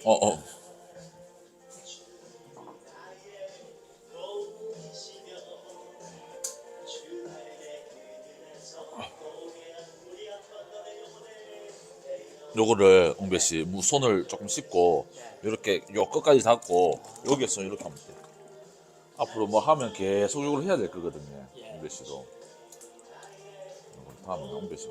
어. 요거를 웅배 씨 손을 조금 씻고 이렇게 요 끝까지 잡고 여기에서 이렇게 하면 돼. 앞으로 뭐 하면 계속 이걸 해야 될 거거든요. 웅배 씨도. 다음에 웅배 씨.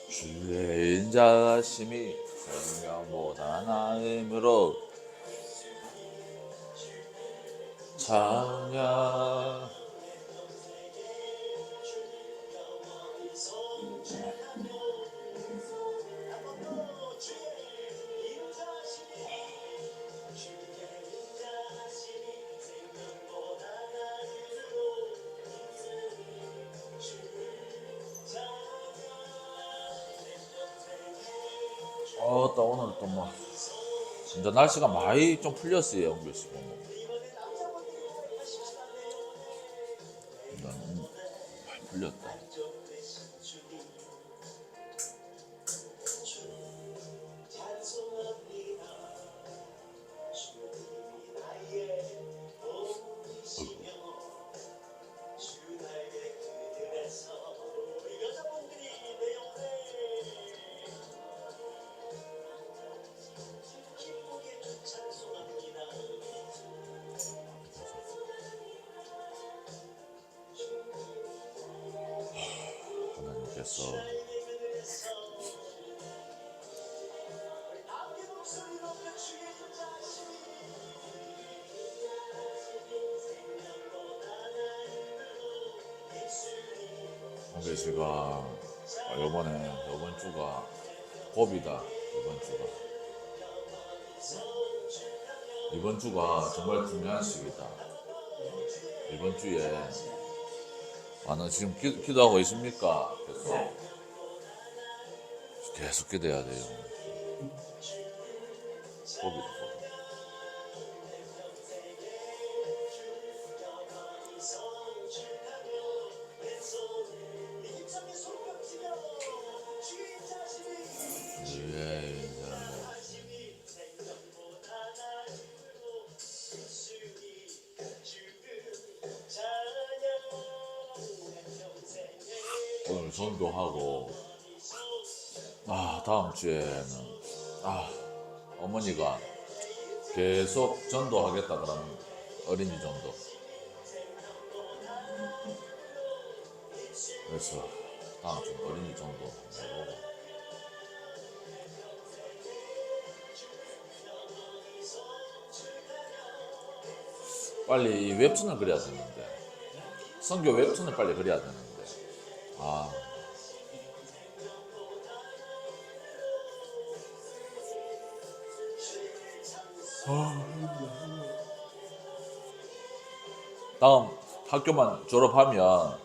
주의 인자심이 생명보다 나음으로 찬양. 또 오늘 또 뭐 진짜 날씨가 많이 좀 풀렸어요, 영규 씨. 많이 풀렸다. 하나님께서 근데 제가 이번 주가 고비다. 이번 주가 정말 중요한 시기다. 이번 주에 나는 지금 기도하고 있습니까? 계속 기도해야 돼요. 고비다. 오늘 전도하고 다음 주에는 어머니가 계속 전도하겠다 그러는 어린이 전도. 그래서 다음 주 어린이 전도 해보고 빨리 이 웹툰을 그려야 되는데 선교 웹툰을 빨리 그려야 되는데 다음 학교만 졸업하면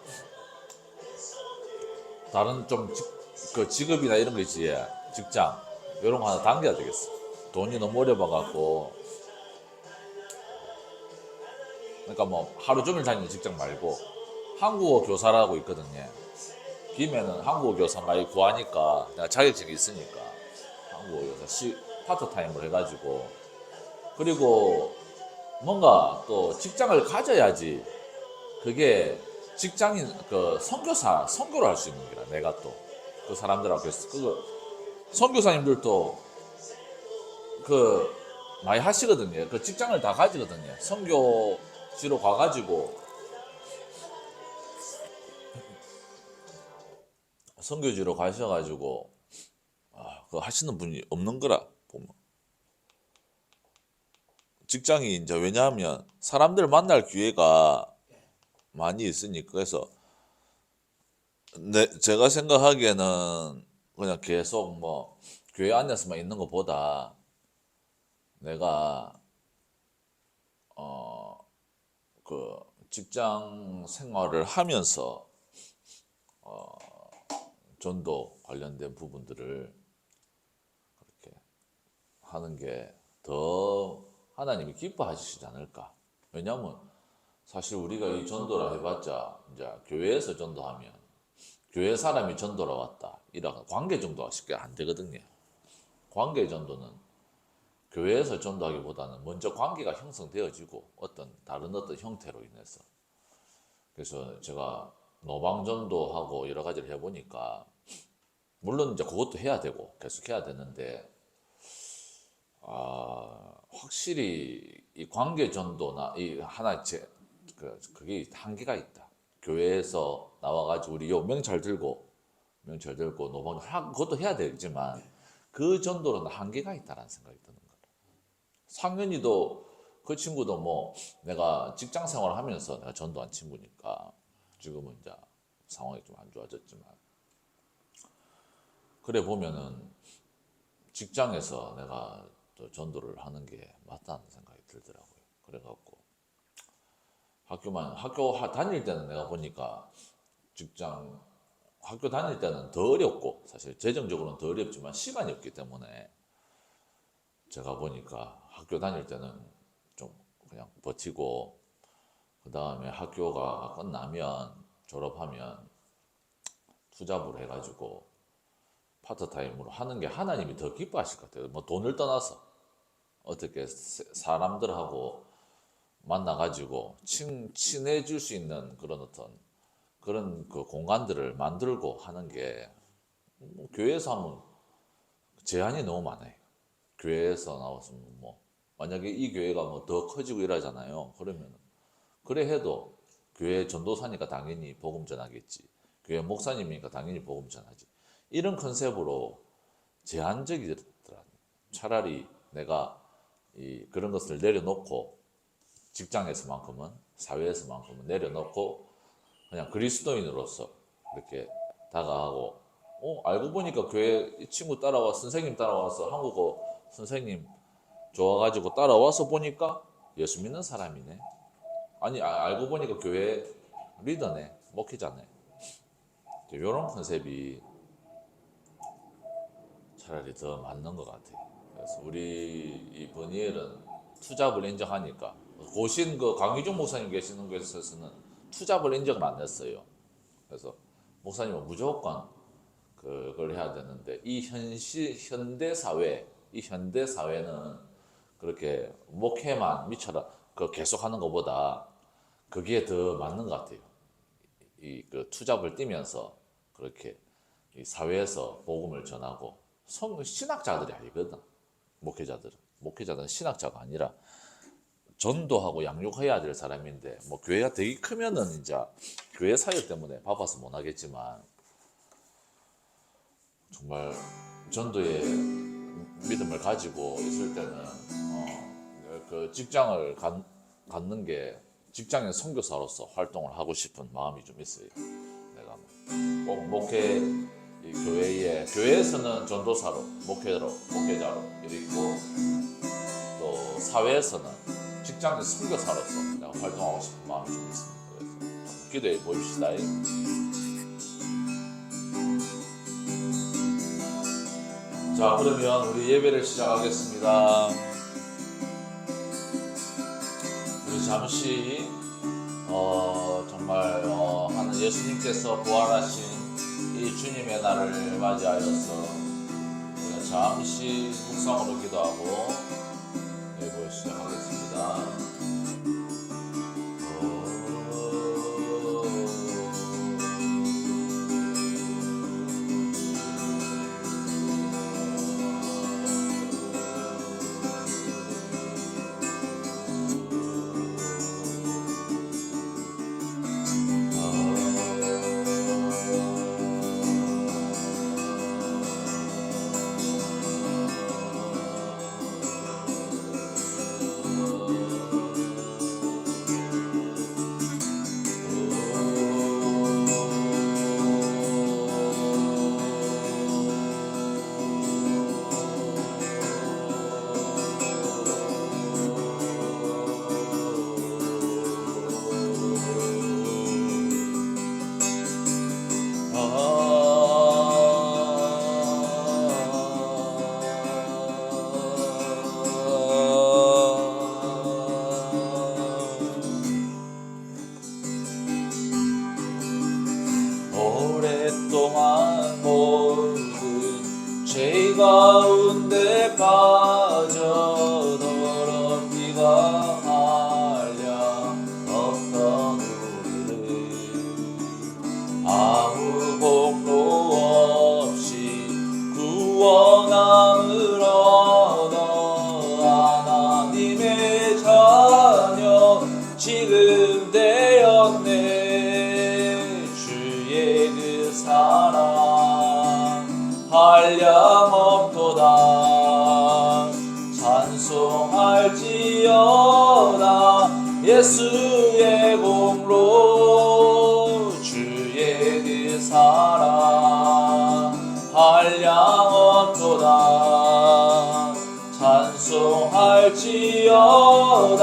다른 좀 직업이나 이런 거 있지, 직장 이런 거 하나 당겨야 되겠어. 돈이 너무 어려워갖고. 그러니까 뭐 하루 종일 다니는 직장 말고 한국어 교사라고 있거든요. 김에는 한국어 교사 많이 구하니까 내가 자격증이 있으니까 한국어 교사 파트타임을 해가지고, 그리고 뭔가 또 직장을 가져야지 그게 직장인 그 선교사 선교를 할 수 있는 거라. 내가 또 그 사람들하고 그 선교사님들도 그 많이 하시거든요. 그 직장을 다 가지거든요. 선교지로 가가지고 선교지로 가셔가지고 그 하시는 분이 없는 거라 보면. 직장이 이제 왜냐하면 사람들 만날 기회가 많이 있으니까. 그래서 제가 생각하기에는 그냥 계속 뭐 교회 안에서만 있는 것보다 내가 그 직장 생활을 하면서 전도 관련된 부분들을 그렇게 하는 게 더 하나님이 기뻐하시지 않을까. 왜냐하면 사실 우리가 이 전도라 해봤자 이제 교회에서 전도하면 교회 사람이 전도로 왔다 이런 관계 정도가 쉽게 안 되거든요. 관계 전도는 교회에서 전도하기보다는 먼저 관계가 형성되어지고 다른 어떤 형태로 인해서. 그래서 제가 노방 전도하고 여러 가지를 해보니까 물론 이제 그것도 해야 되고 계속 해야 되는데 확실히 이 관계 전도나 이 하나 그게 한계가 있다. 교회에서 나와가지고 우리 요 명찰 들고 노방 그것도 해야 되지만 그 전도로는 한계가 있다라는 생각이 드는 거예요. 상윤이도 그 친구도 뭐 내가 직장 생활을 하면서 내가 전도한 친구니까 지금은 이제 상황이 좀 안 좋아졌지만 그래 보면은 직장에서 내가 또 전도를 하는 게 맞다는 생각이 들더라고요. 그래갖고 학교 다닐 때는 내가 보니까 학교 다닐 때는 더 어렵고 사실 재정적으로는 더 어렵지만 시간이 없기 때문에 제가 보니까 학교 다닐 때는 좀 그냥 버티고 그 다음에 학교가 끝나면 졸업하면 투잡을 해가지고 파트타임으로 하는 게 하나님이 더 기뻐하실 것 같아요. 뭐 돈을 떠나서 어떻게 사람들하고 만나가지고 친해질 수 있는 그런 그 공간들을 만들고 하는 게 뭐 교회에서 하면 제한이 너무 많아요. 교회에서 나와서 뭐 만약에 이 교회가 뭐 더 커지고 이러잖아요. 그러면 그래 해도 교회 전도사니까 당연히 복음 전하겠지. 교회 목사님이니까 당연히 복음 전하지. 이런 컨셉으로 제한적이더라. 차라리 내가 그런 것을 내려놓고 직장에서만큼은 사회에서만큼은 내려놓고 그냥 그리스도인으로서 이렇게 다가가고 알고 보니까 교회 이 친구 선생님 따라와서 한국어 선생님 좋아가지고 따라와서 보니까 예수 믿는 사람이네. 아니 알고 보니까 교회 리더네, 목회자네. 이런 컨셉이 차라리 더 맞는 것 같아요. 그래서 우리 이 버니엘은 투잡을 인정하니까 고신 그 강희종 목사님 계시는 곳에서는 투잡을 인정을 안 했어요. 그래서 목사님은 무조건 그걸 해야 되는데 이 현대 사회는 그렇게 목회만 미쳐라 그 계속하는 것보다 그게 더 맞는 것 같아요. 그 투잡을 뛰면서 그렇게 이 사회에서 복음을 전하고 신학자들이 아니거든. 목회자들은 신학자가 아니라 전도하고 양육해야 될 사람인데 뭐 교회가 되게 크면은 이제 교회 사역 때문에 바빠서 못 하겠지만 정말 전도의 믿음을 가지고 있을 때는 그 직장을 갖는 게 직장의 선교사로서 활동을 하고 싶은 마음이 좀 있어요. 내가 꼭 교회에서는 전도사로 목회자로 이렇고 또 사회에서는 직장의 선교사로서 내가 활동하고 싶은 마음이 좀 있습니다. 그래서 기도해 보십시다. 자, 그러면 우리 예배를 시작하겠습니다. 우리 잠시 정말 하는 예수님께서 부활하신 이 주님의 날을 맞이하여서 우리가 잠시 묵상으로 기도하고 예배를 시작하겠습니다. 되었네. 주의 그 사랑 한량없도다. 찬송할지어다 예수의 공로. 주의 그 사랑 한량없도다. 찬송할지어다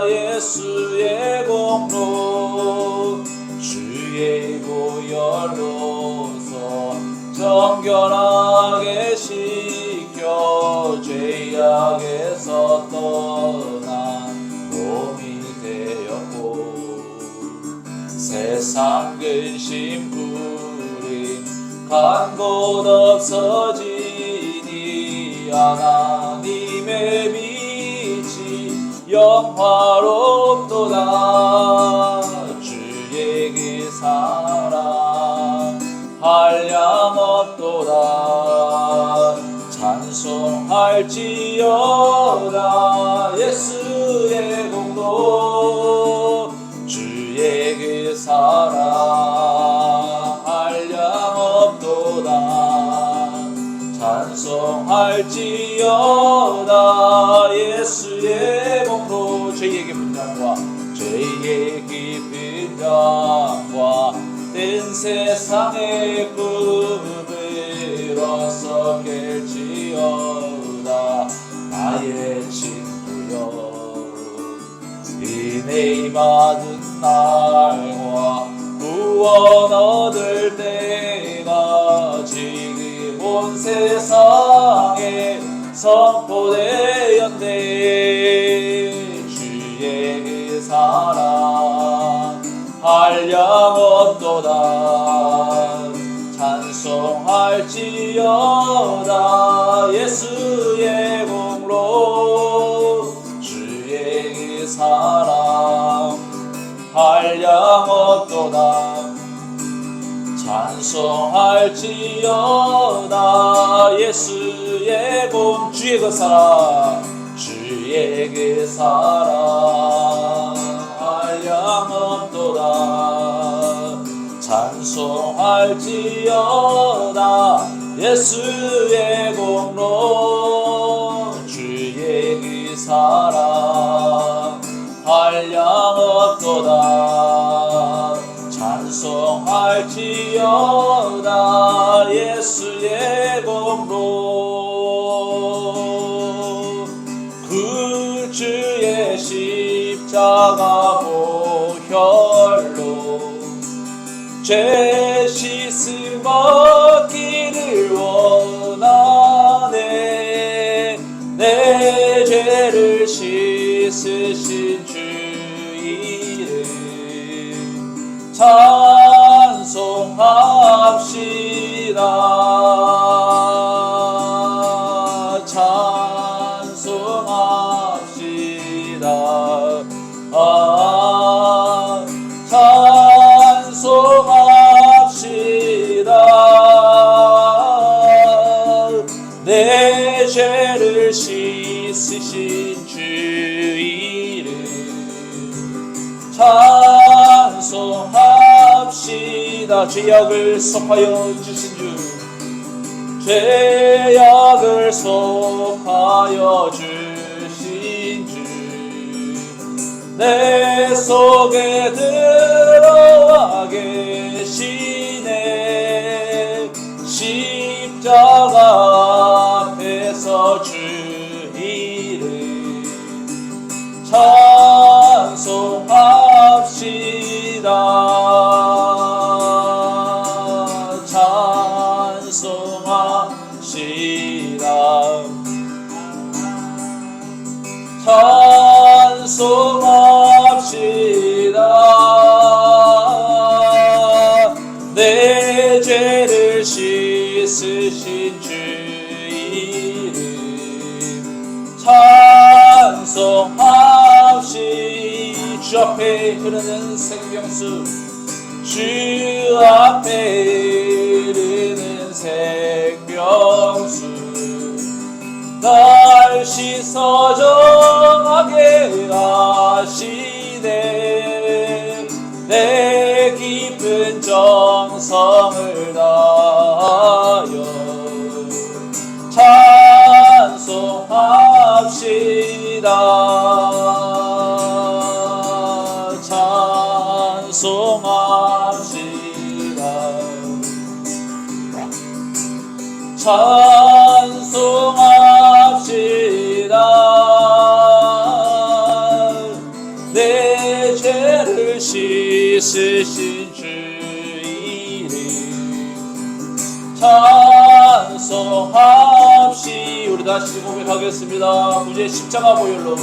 예수의 공로. 주의 보혈로서 정결하게 씻겨 죄악에서 떠난 몸이 되었고, 세상 근심 부림 간 곳 없어지니 하나님의 빛이 영화롭도다. 주의 그 사랑 한량없도다. 찬송할지어다 예수의 공로. 주의 그 사랑 한량없도다. 찬송할지어다 예수의 공로. 죄의 깊은 강과 죄의 깊은 강과 뜬 세상의 꿈을 어서 깰지어다 나의 친구여. 은혜 받은 날과 구원 얻을 때가 지금 온 세상에 선포되었네. 주의 그 사랑 한량없도다. 찬송할지어다 예수의 공로. 주의 그 사랑 한량없도다. 찬송할지어다 예수의 공. 주의 그 사랑 주의 그 사랑 한량없도다. 찬송할지어다 예수의 공로. 주의 그 사랑 한량없도다. 찬송할지어다 예수의 공로. 그 주의 십자가 보혈로 죄 씻음 얻기를 원하네. 내 죄를 씻으신 주 이름 찬송합시다. 찬송합시다. 찬송합시다. 내 죄를 씻으신 주 이름 찬송합시다. 죄악을 속하여 주신 주, 죄악을 속하여 주신 주, 내 속에 들어와 계시네. 십자가 앞에서 주 이름 찬송합시다. 찬송합시다. 찬송합시다. 내 죄를 씻으신 주 이름 찬송합시다. 주 앞에 흐르는 생명수, 주 앞에 흐르는 생명수, 날 씻어 정하게 하시네. 내 죄를 씻으신 주 이름 찬송합시. 우리 다시 고백하겠습니다. 구주의 십자가 보혈로,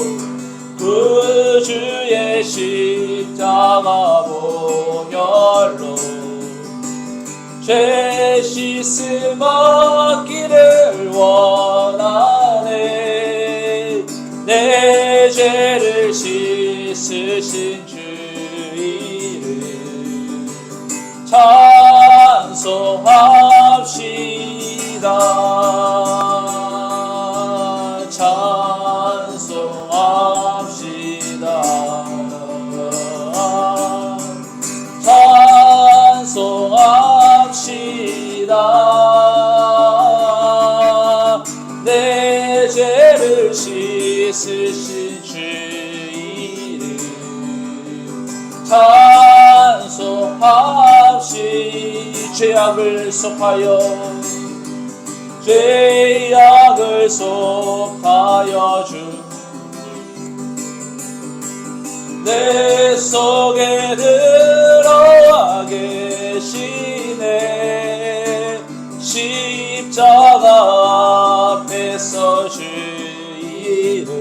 구주의 십자가 보혈로 죄 씻음 얻기를 원하네. 내 죄를 씻으신 주 이름 찬송합시다. 찬송합시다. 찬송합시다. 내 죄를 씻으신 주 이름 찬송합시. 죄악을 속하여, 죄악을 속하여 주 내 속에 들어와 계시네. 십자가 앞에서 주 이름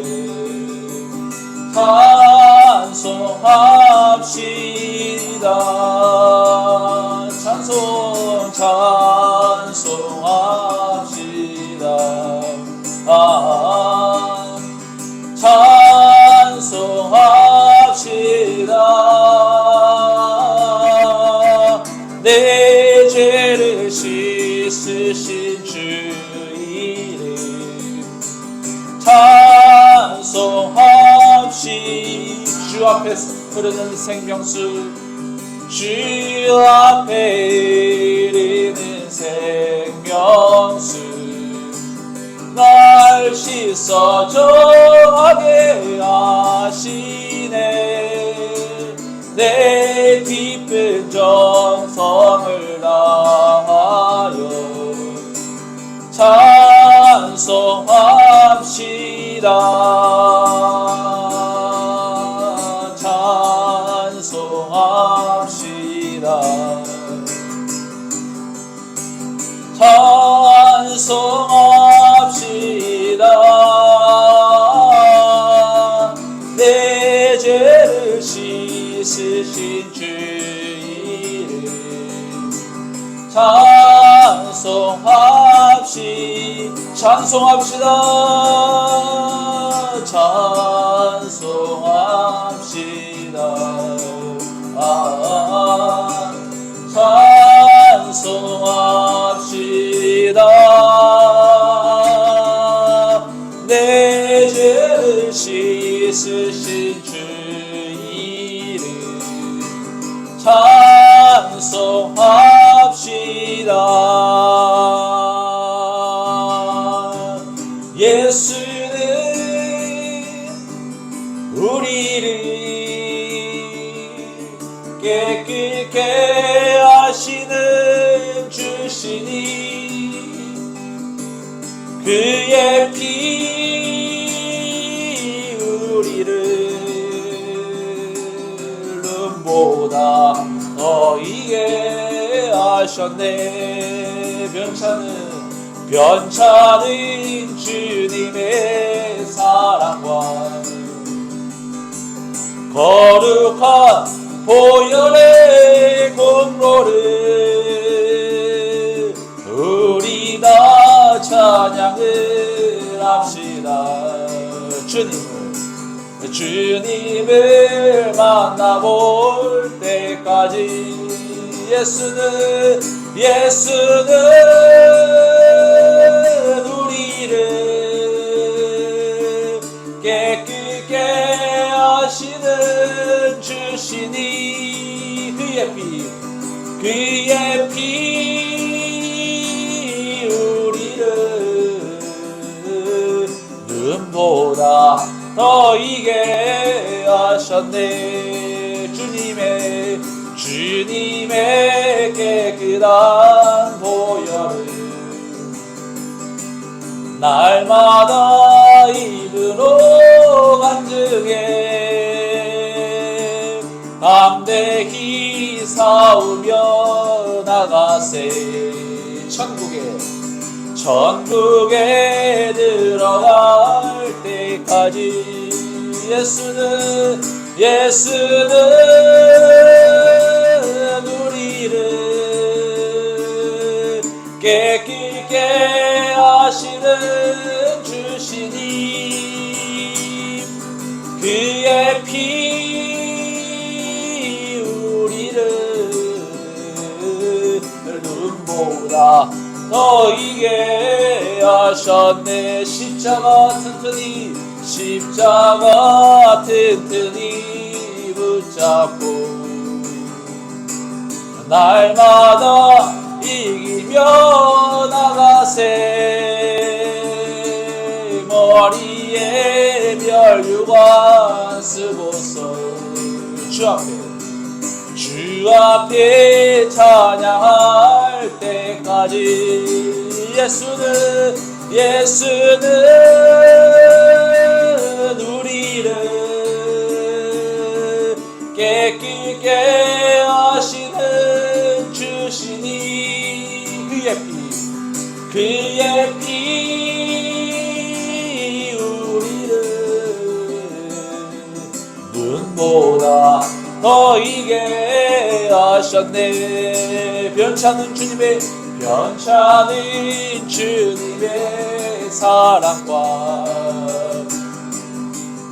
찬송합시다. 찬송합시다. 찬송합시다. 내 죄를 씻으신 주 이름 찬송합시. 주 앞에 흐르는 생명수, 주 앞에 흐르는 생명수 날 씻어 정하게 하시네. 내 깊은 정성을 다하여 찬송합시다. 찬송합시다. 찬송합시다. 내 죄를 씻으신 주 이름 찬송합시. 찬송합시다. 찬송합시다. 찬송합시다. 내 죄를 씻으신 주 이름 찬송합시다. 예수는 우리를 깨끗게 하시는 주시니 그의 피 우리를 눈보다 더이게 하셨네. 변찮은 주님의 사랑과 거룩한 보혈의 공로를 우리 다 찬양을 합시다. 주님을 만나볼 때까지 예수는 우리를 깨끗게 하시는 주시니 그의 피 우리를 눈보다 더이게 하셨네. 주님의 깨끗한 보혈을 날마다 입으로 간증해 담대히 싸우며 나가세 천국에 들어갈 때까지 예수는 우리를 깨끗게 하시는 주시님 그의 피 우리를 눈보다 더 이게 하셨네 십자가 튼튼히 붙잡고 날마다 이기며 나가세 머리에 멸류관 쓰고서 주 앞에 찬양할 때까지 예수는 우리를 깨끗게 하시는 주시니 그의 피 우리를 눈보다 더 이게 하셨네 변찮은 주님의 사랑과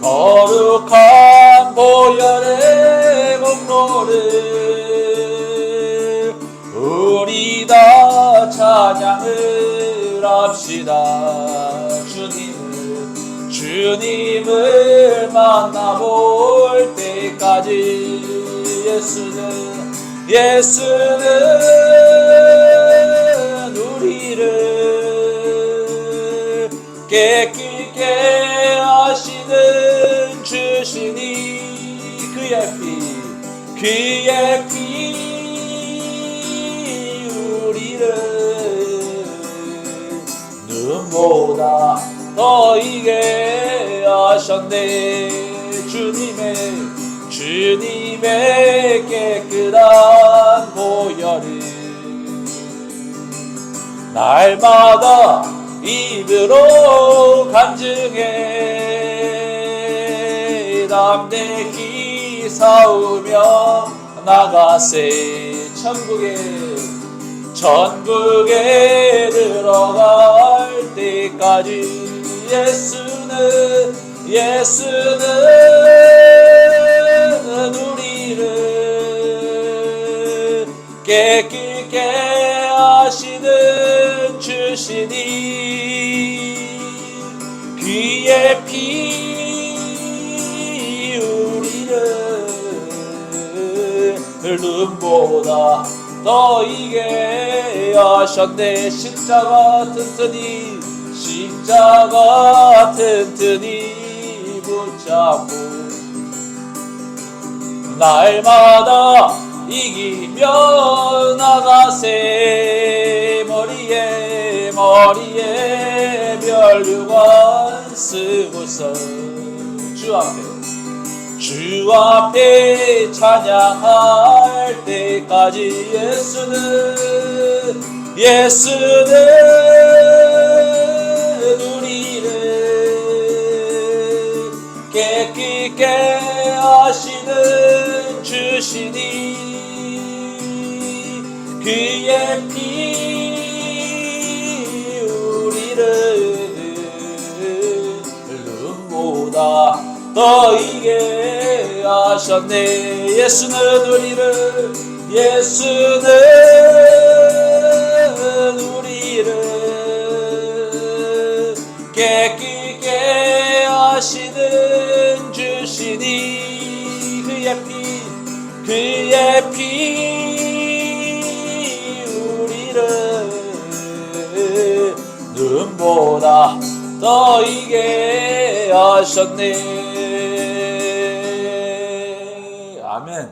거룩한 보혈의 공로를 우리 다 찬양을 합시다 주님을 만나볼 때까지 예수는 우리를 깨끗게 하시는 주시니 그의 피 우리를 눈보다 더 이게 하셨네 주님의 깨끗한 보혈을 날마다 입으로 간증해 담대히 싸우며 나가세 천국에 들어갈 때까지 예수는 우리를 깨끗게 하시는 주시니 그의 피 우리를 눈보다 더 이게 하셨네 십자가 튼튼히 붙잡고 날마다 이기며 나가세 머리에 멸류관 쓰고서 주 앞에 찬양할 때까지 예수는 우리를 깨끗게 하시는 주시니 그의 피 우리를 눈보다 더 이게 하셨네 예수는 우리를 깨끗게 하시는 주시니 그의 피 우리를 눈보다 더 이게 하셨네. 아멘.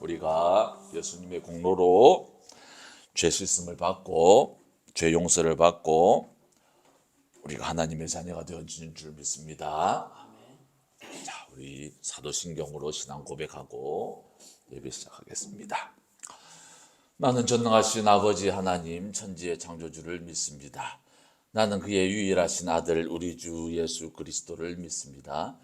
우리가 예수님의 공로로 죄 씻음을 받고 죄 용서를 받고 우리가 하나님의 자녀가 되어지는 줄 믿습니다. 자, 우리 사도신경으로 신앙 고백하고 예배 시작하겠습니다. 나는 전능하신 아버지 하나님 천지의 창조주를 믿습니다. 나는 그의 유일하신 아들 우리 주 예수 그리스도를 믿습니다.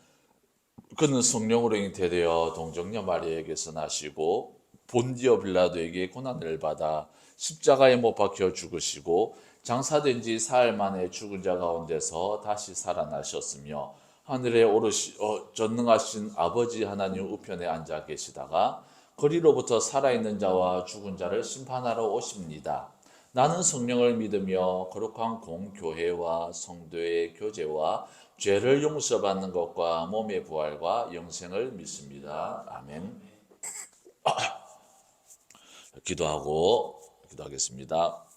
그는 성령으로 잉태되어 동정녀 마리아에게서 나시고 본디오 빌라도에게 고난을 받아 십자가에 못 박혀 죽으시고 장사된 지 사흘 만에 죽은 자 가운데서 다시 살아나셨으며 하늘에 전능하신 아버지 하나님 우편에 앉아 계시다가 거리로부터 살아있는 자와 죽은 자를 심판하러 오십니다. 나는 성령을 믿으며 거룩한 공교회와 성도의 교제와 죄를 용서받는 것과 몸의 부활과 영생을 믿습니다. 아멘. 기도하겠습니다.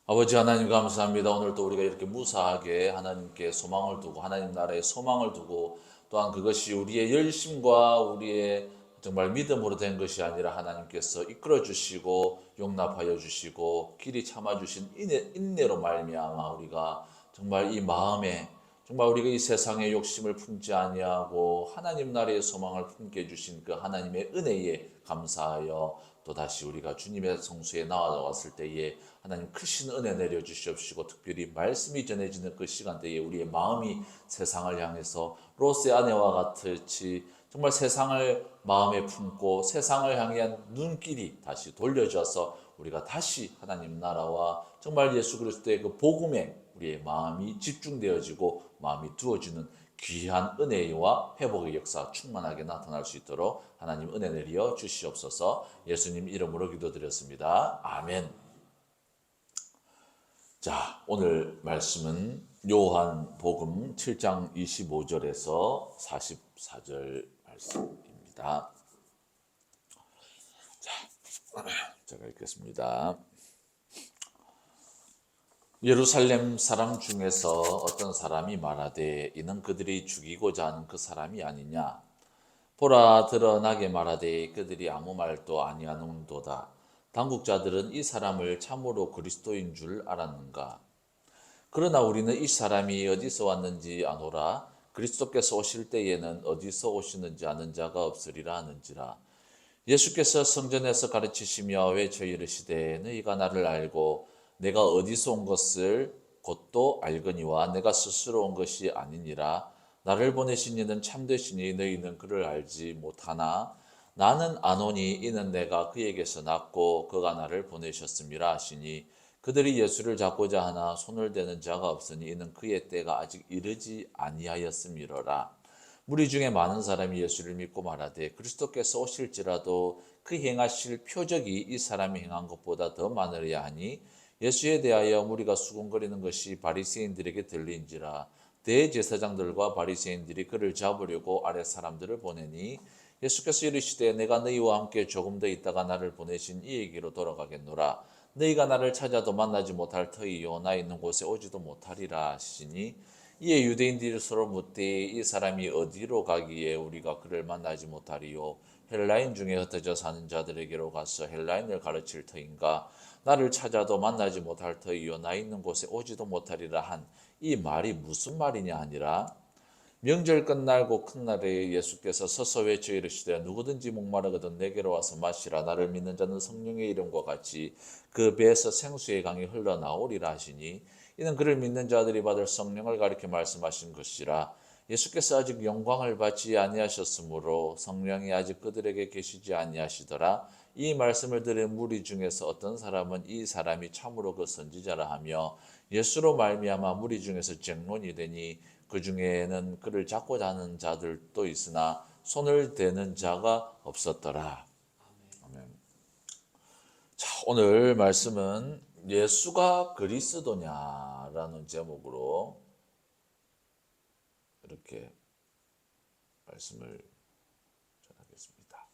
아버지 하나님 감사합니다. 오늘 또 우리가 이렇게 무사하게 하나님께 소망을 두고 하나님 나라에 소망을 두고 또한 그것이 우리의 열심과 우리의 정말 믿음으로 된 것이 아니라 하나님께서 이끌어 주시고 용납하여 주시고 길이 참아 주신 인내로 말미암아 우리가 정말 이 마음에 정말 우리가 이 세상의 욕심을 품지 아니하고 하나님 나라의 소망을 품게 해주신 그 하나님의 은혜에 감사하여 또다시 우리가 주님의 성수에 나와왔을 때에 하나님 크신 은혜 내려주시옵시고 특별히 말씀이 전해지는 그 시간대에 우리의 마음이 세상을 향해서 롯의 아내와 같이 정말 세상을 마음에 품고 세상을 향한 눈길이 다시 돌려져서 우리가 다시 하나님 나라와 정말 예수 그리스도의 그 복음에 우리의 마음이 집중되어지고 마음이 두어지는 귀한 은혜와 회복의 역사 충만하게 나타날 수 있도록 하나님 은혜 내려 주시옵소서. 예수님 이름으로 기도드렸습니다. 아멘. 자, 오늘 말씀은 요한복음 7장 25절에서 44절 말씀입니다. 자, 제가 읽겠습니다. 예루살렘 사람 중에서 어떤 사람이 말하되 이는 그들이 죽이고자 하는 그 사람이 아니냐. 보라 드러나게 말하되 그들이 아무 말도 아니하는도다. 당국자들은 이 사람을 참으로 그리스도인 줄 알았는가. 그러나 우리는 이 사람이 어디서 왔는지 아노라. 그리스도께서 오실 때에는 어디서 오시는지 아는 자가 없으리라 하는지라. 예수께서 성전에서 가르치시며 외쳐 이르시되 너희가 나를 알고 내가 어디서 온 것을 곧도 알거니와 내가 스스로 온 것이 아니니라. 나를 보내신 이는 참되시니 너희는 그를 알지 못하나 나는 아노니 이는 내가 그에게서 났고 그가 나를 보내셨음이라 하시니 그들이 예수를 잡고자 하나 손을 대는 자가 없으니 이는 그의 때가 아직 이르지 아니하였음이로라. 무리 중에 많은 사람이 예수를 믿고 말하되 그리스도께서 오실지라도 그 행하실 표적이 이 사람이 행한 것보다 더 많으려야 하니 예수에 대하여 무리가 수군거리는 것이 바리새인들에게 들린지라. 대제사장들과 바리새인들이 그를 잡으려고 아랫 사람들을 보내니 예수께서 이르시되 내가 너희와 함께 조금 더 있다가 나를 보내신 이에게로 돌아가겠노라. 너희가 나를 찾아도 만나지 못할 터이요 나 있는 곳에 오지도 못하리라 하시니 이에 유대인들이 서로 묻되 이 사람이 어디로 가기에 우리가 그를 만나지 못하리요. 헬라인 중에 흩어져 사는 자들에게로 가서 헬라인을 가르칠 터인가. 나를 찾아도 만나지 못할 터이요 나 있는 곳에 오지도 못하리라 한 이 말이 무슨 말이냐 하니라. 명절 끝날고 큰 날에 예수께서 서서 외쳐 이르시되 누구든지 목마르거든 내게로 와서 마시라. 나를 믿는 자는 성령의 이름과 같이 그 배에서 생수의 강이 흘러나오리라 하시니 이는 그를 믿는 자들이 받을 성령을 가리켜 말씀하신 것이라. 예수께서 아직 영광을 받지 아니하셨으므로 성령이 아직 그들에게 계시지 아니하시더라. 이 말씀을 들은 무리 중에서 어떤 사람은 이 사람이 참으로 그 선지자라 하며 예수로 말미암아 무리 중에서 쟁론이 되니 그 중에는 그를 잡고자 하는 자들도 있으나 손을 대는 자가 없었더라. 아멘. 자, 오늘 말씀은 예수가 그리스도냐라는 제목으로 이렇게 말씀을 전하겠습니다.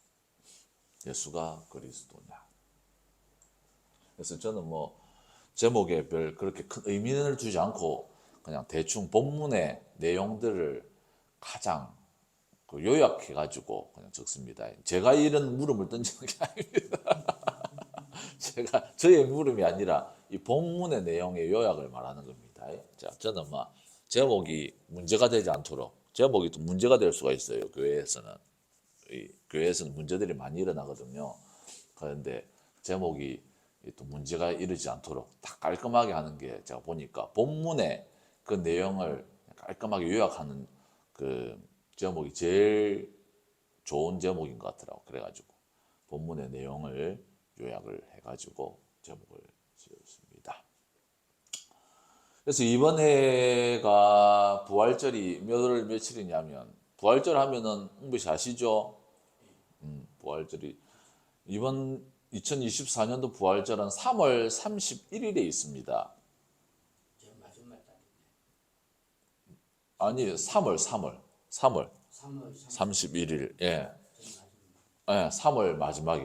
예수가 그리스도냐. 그래서 저는 제목에 별 그렇게 큰 의미를 두지 않고 그냥 대충 본문의 내용들을 가장 그 요약해가지고 그냥 적습니다. 제가 이런 물음을 던지는 게 아닙니다. 제가 저의 물음이 아니라 이 본문의 내용의 요약을 말하는 겁니다. 자, 저는 뭐 제목이 문제가 되지 않도록 제목이 또 문제가 될 수가 있어요. 교회에서는 이 교회에서는 문제들이 많이 일어나거든요. 그런데 제목이 또 문제가 이르지 않도록 딱 깔끔하게 하는 게 제가 보니까 본문의 그 내용을 깔끔하게 요약하는 그 제목이 제일 좋은 제목인 것 같더라고. 그래가지고 본문의 내용을 요약을 해가지고 제목을 지었습니다. 그래서 이번 해가 부활절이 몇 월 며칠이냐면 부활절 하면은 홍보씨 아시죠? 부활절이 이번 2024년도 부활절은 3월 31일에 있습니다. 아니 3월 31일 예. 예, 3월 마지막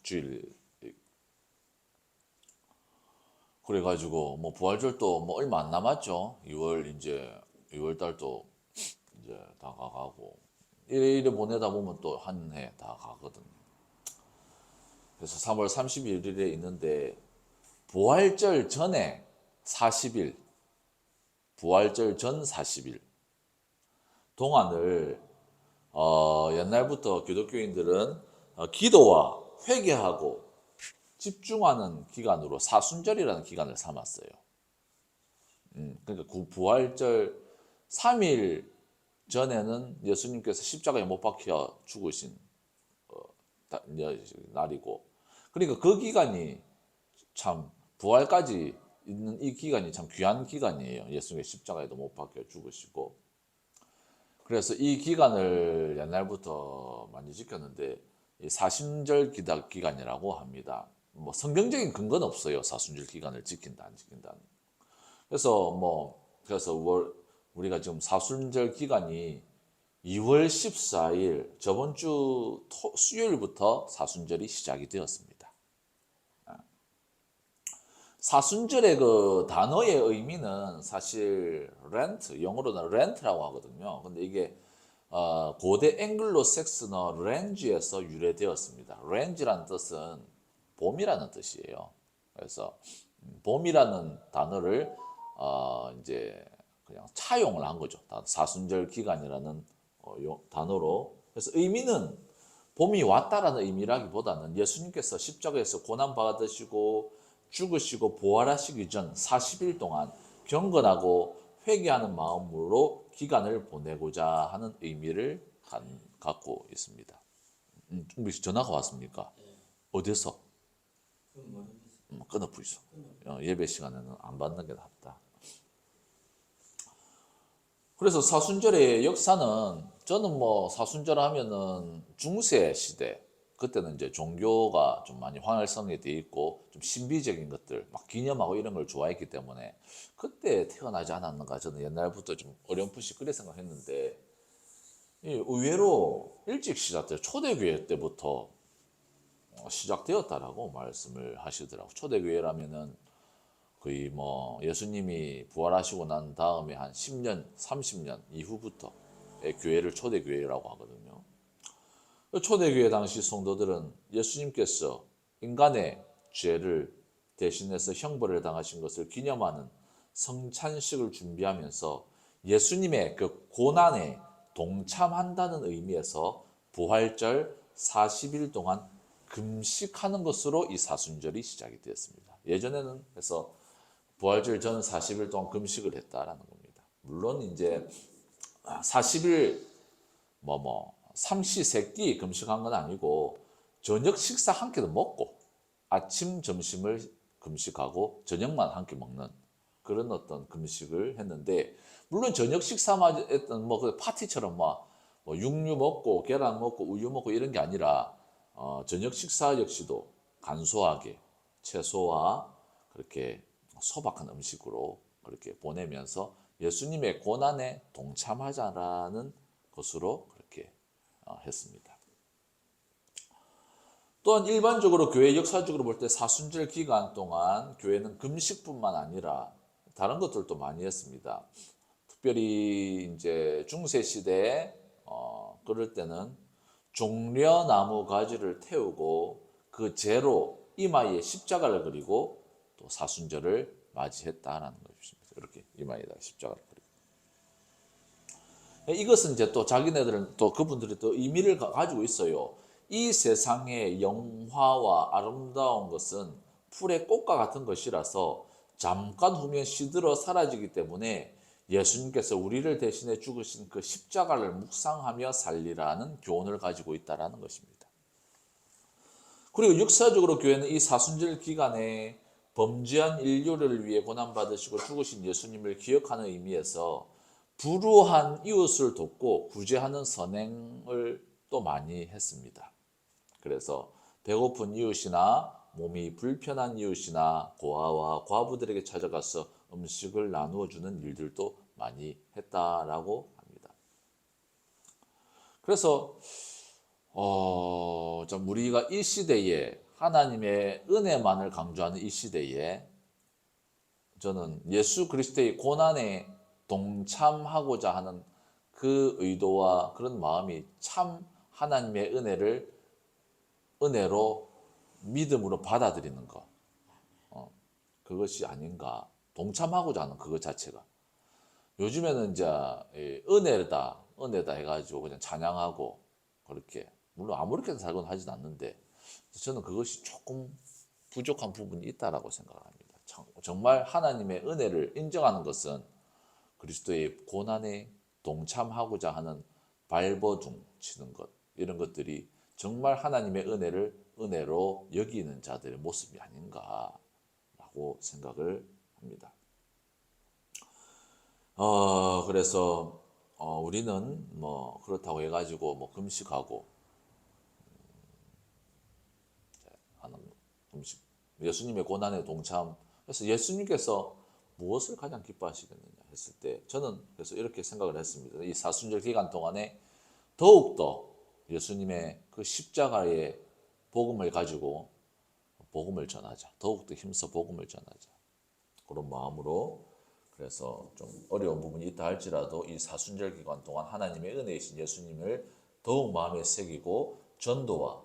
주일. 그래가지고 뭐 부활절도 뭐 얼마 안 남았죠. 2월 달도 이제 다가가고 이래 보내다 보면 또 한 해 다 가거든요. 그래서 3월 31일에 있는데 부활절 전에 40일, 부활절 전 40일 동안을 옛날부터 기독교인들은 기도와 회개하고 집중하는 기간으로 사순절이라는 기간을 삼았어요. 그러니까 부활절 3일 전에는 예수님께서 십자가에 못 박혀 죽으신 날이고, 그러니까 그 기간이 참 부활까지 있는 이 기간이 참 귀한 기간이에요. 예수님의 십자가에도 못 박혀 죽으시고, 그래서 이 기간을 옛날부터 많이 지켰는데 사순절 기간이라고 합니다. 뭐 성경적인 근거는 없어요. 사순절 기간을 지킨다 안 지킨다. 그래서 우리가 지금 사순절 기간이 2월 14일 저번 주 수요일부터 사순절이 시작이 되었습니다. 사순절의 그 단어의 의미는 사실 렌트, 영어로는 렌트라고 하거든요. 근데 이게 고대 앵글로색스너 렌지에서 유래되었습니다. 렌지라는 뜻은 봄이라는 뜻이에요. 그래서 봄이라는 단어를 이제 그냥 차용을 한 거죠. 사순절 기간이라는 단어로. 그래서 의미는 봄이 왔다라는 의미라기보다는 예수님께서 십자가에서 고난 받으시고 죽으시고 부활하시기 전 40일 동안 경건하고 회개하는 마음으로 기간을 보내고자 하는 의미를 갖고 있습니다. 준비 전화가 왔습니까? 어디서? 끊어 부이소. 예배 시간에는 안 받는 게 낫다. 그래서 사순절의 역사는 저는 뭐 사순절 하면은 중세 시대 그때는 이제 종교가 좀 많이 활성이 돼 있고 좀 신비적인 것들 막 기념하고 이런 걸 좋아했기 때문에 그때 태어나지 않았는가 저는 옛날부터 좀 어렴풋이 그래 생각했는데 의외로 일찍 시작돼요. 초대교회 때부터 시작되었다라고 말씀을 하시더라고. 초대교회라면은 거의 뭐 예수님이 부활하시고 난 다음에 한 10년, 30년 이후부터의 교회를 초대교회라고 하거든요. 초대교회 당시 성도들은 예수님께서 인간의 죄를 대신해서 형벌을 당하신 것을 기념하는 성찬식을 준비하면서 예수님의 그 고난에 동참한다는 의미에서 부활절 40일 동안 금식하는 것으로 이 사순절이 시작이 되었습니다. 예전에는 그래서 부활절 전 40일 동안 금식을 했다라는 겁니다. 물론 이제 40일 삼시세끼 금식한 건 아니고 저녁 식사 한 끼도 먹고 아침 점심을 금식하고 저녁만 한 끼 먹는 그런 어떤 금식을 했는데, 물론 저녁 식사만 했던 뭐 파티처럼 뭐 육류 먹고 계란 먹고 우유 먹고 이런 게 아니라 저녁 식사 역시도 간소하게 채소와 그렇게 소박한 음식으로 그렇게 보내면서 예수님의 고난에 동참하자라는 것으로 그렇게 했습니다. 또한 일반적으로 교회 역사적으로 볼 때 사순절 기간 동안 교회는 금식뿐만 아니라 다른 것들도 많이 했습니다. 특별히 이제 중세 시대에 그럴 때는 종려나무 가지를 태우고 그 재로 이마에 십자가를 그리고 또 사순절을 맞이했다라는 것입니다. 이렇게 이마에다 십자가를 그리고. 이것은 이제 또 자기네들은 또 그분들이 또 의미를 가지고 있어요. 이 세상의 영화와 아름다운 것은 풀의 꽃과 같은 것이라서 잠깐 후면 시들어 사라지기 때문에 예수님께서 우리를 대신해 죽으신 그 십자가를 묵상하며 살리라는 교훈을 가지고 있다는 것입니다. 그리고 역사적으로 교회는 이 사순절 기간에 범죄한 인류를 위해 고난받으시고 죽으신 예수님을 기억하는 의미에서 불우한 이웃을 돕고 구제하는 선행을 또 많이 했습니다. 그래서 배고픈 이웃이나 몸이 불편한 이웃이나 고아와 과부들에게 찾아가서 음식을 나누어 주는 일들도 많이 했다라고 합니다. 그래서 좀 우리가 이 시대에 하나님의 은혜만을 강조하는 이 시대에 저는 예수 그리스도의 고난에 동참하고자 하는 그 의도와 그런 마음이 참 하나님의 은혜로 믿음으로 받아들이는 것, 그것이 아닌가. 동참하고자 하는 그것 자체가. 요즘에는 이제 은혜다 해가지고 그냥 찬양하고 그렇게, 물론 아무렇게나 살고는 하진 않는데 저는 그것이 조금 부족한 부분이 있다라고 생각합니다. 정말 하나님의 은혜를 인정하는 것은 그리스도의 고난에 동참하고자 하는 발버둥 치는 것, 이런 것들이 정말 하나님의 은혜로 여기는 자들의 모습이 아닌가라고 생각을 합니다. 그래서 우리는 뭐 그렇다고 해가지고 뭐 금식하고 하는 금식, 예수님의 고난에 동참. 그래서 예수님께서 무엇을 가장 기뻐하시겠느냐 했을 때 저는 그래서 이렇게 생각을 했습니다. 이 사순절 기간 동안에 더욱더 예수님의 그 십자가의 복음을 가지고 복음을 전하자. 더욱더 힘써 복음을 전하자. 그런 마음으로, 그래서 좀 어려운 부분이 있다 할지라도 이 사순절 기간 동안 하나님의 은혜이신 예수님을 더욱 마음에 새기고 전도와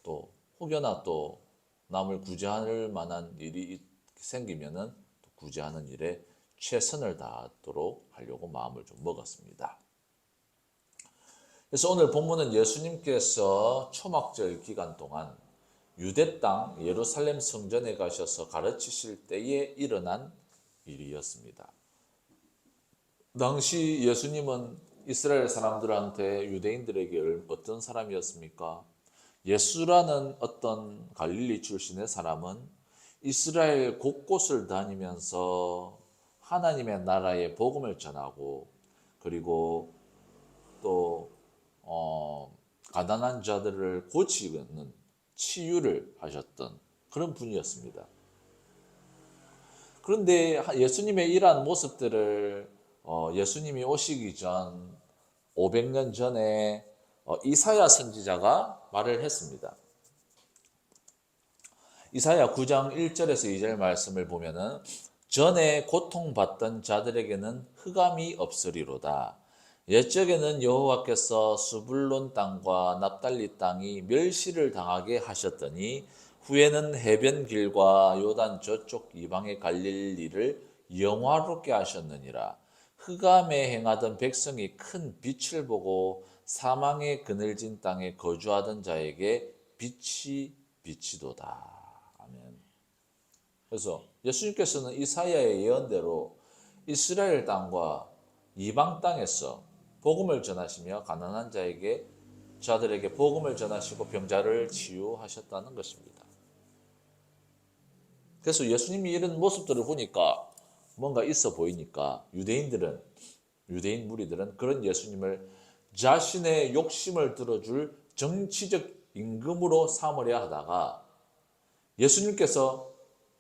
또 혹여나 또 남을 구제할 만한 일이 생기면은 구제하는 일에 최선을 다하도록 하려고 마음을 좀 먹었습니다. 그래서 오늘 본문은 예수님께서 초막절 기간 동안 유대 땅 예루살렘 성전에 가셔서 가르치실 때에 일어난 일이었습니다. 당시 예수님은 이스라엘 사람들한테, 유대인들에게 어떤 사람이었습니까? 예수라는 어떤 갈릴리 출신의 사람은 이스라엘 곳곳을 다니면서 하나님의 나라의 복음을 전하고, 그리고 또 가난한 자들을 고치는 치유를 하셨던 그런 분이었습니다. 그런데 예수님의 이러한 모습들을 예수님이 오시기 전 500년 전에 이사야 선지자가 말을 했습니다. 이사야 9장 1절에서 2절 말씀을 보면은 전에 고통받던 자들에게는 흑암이 없으리로다. 옛적에는 여호와께서 스불론 땅과 납달리 땅이 멸시를 당하게 하셨더니 후에는 해변 길과 요단 저쪽 이방의 갈릴리를 영화롭게 하셨느니라. 흑암에 행하던 백성이 큰 빛을 보고 사망의 그늘진 땅에 거주하던 자에게 빛이 비치도다. 아멘. 그래서 예수님께서는 이사야의 예언대로 이스라엘 땅과 이방 땅에서 복음을 전하시며 가난한 자들에게 복음을 전하시고 병자를 치유하셨다는 것입니다. 그래서 예수님이 이런 모습들을 보니까 뭔가 있어 보이니까 유대인 무리들은 그런 예수님을 자신의 욕심을 들어줄 정치적 임금으로 삼으려 하다가, 예수님께서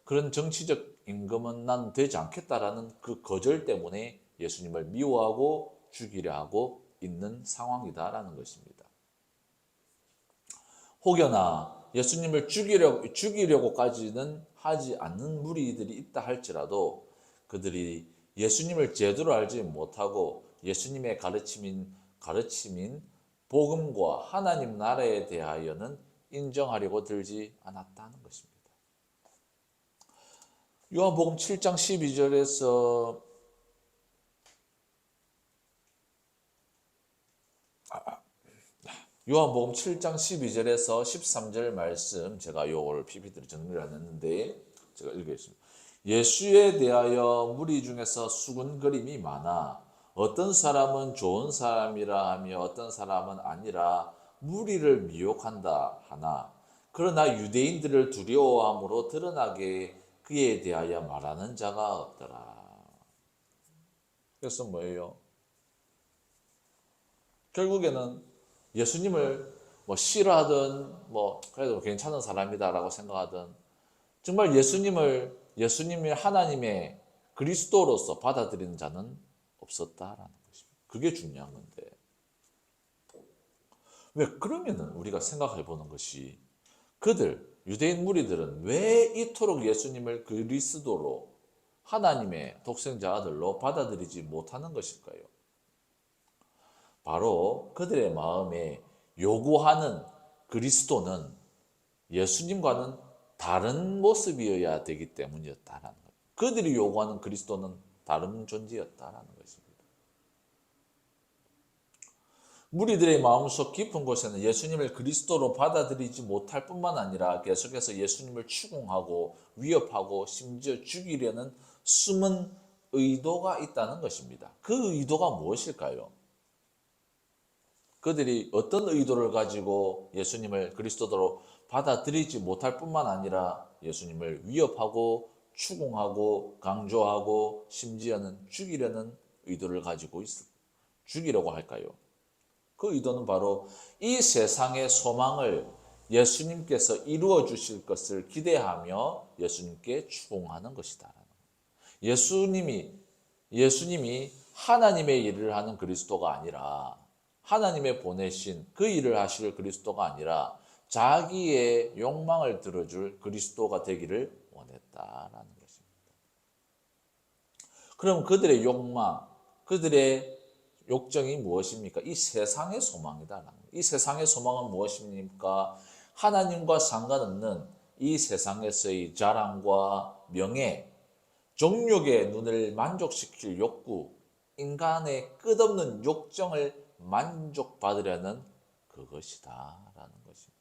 그런 정치적 임금은 난 되지 않겠다라는 그 거절 때문에 예수님을 미워하고 죽이려 하고 있는 상황이다라는 것입니다. 혹여나 예수님을 죽이려고까지는 하지 않는 무리들이 있다 할지라도 그들이 예수님을 제대로 알지 못하고 예수님의 가르침인 복음과 하나님 나라에 대하여는 인정하려고 들지 않았다는 것입니다. 요한복음 7장 12절에서 요한복음 7장 12절에서 13절 말씀, 제가 요걸 PPT로 정리를 안 했는데 제가 읽겠습니다. 예수에 대하여 무리 중에서 수군거림이 많아 어떤 사람은 좋은 사람이라 하며 어떤 사람은 아니라 무리를 미혹한다 하나 그러나 유대인들을 두려워함으로 드러나게 그에 대하여 말하는 자가 없더라. 그래서 뭐예요? 결국에는 예수님을 뭐 싫어하든 뭐 그래도 괜찮은 사람이다라고 생각하든 정말 예수님이 하나님의 그리스도로서 받아들이는 자는 없었다라는 것입니다. 그게 중요한 건데 왜 그러면은 우리가 생각해 보는 것이 유대인 무리들은 왜 이토록 예수님을 그리스도로 하나님의 독생자 아들로 받아들이지 못하는 것일까요? 바로 그들의 마음에 요구하는 그리스도는 예수님과는 다른 모습이어야 되기 때문이었다라는 거예요. 그들이 요구하는 그리스도는 다른 존재였다라는 것입니다. 무리들의 마음속 깊은 곳에는 예수님을 그리스도로 받아들이지 못할 뿐만 아니라 계속해서 예수님을 추궁하고 위협하고 심지어 죽이려는 숨은 의도가 있다는 것입니다. 그 의도가 무엇일까요? 그들이 어떤 의도를 가지고 예수님을 그리스도로 받아들이지 못할 뿐만 아니라 예수님을 위협하고 추궁하고 강조하고 심지어는 죽이려는 의도를 가지고 죽이려고 할까요? 그 의도는 바로 이 세상의 소망을 예수님께서 이루어 주실 것을 기대하며 예수님께 추궁하는 것이다. 예수님이 하나님의 일을 하는 그리스도가 아니라 하나님의 보내신 그 일을 하실 그리스도가 아니라 자기의 욕망을 들어줄 그리스도가 되기를 원했다라는 것입니다. 그럼 그들의 욕망, 그들의 욕정이 무엇입니까? 이 세상의 소망이다. 이 세상의 소망은 무엇입니까? 하나님과 상관없는 이 세상에서의 자랑과 명예, 정욕의 눈을 만족시킬 욕구, 인간의 끝없는 욕정을 만족받으려는 그것이다라는 것입니다.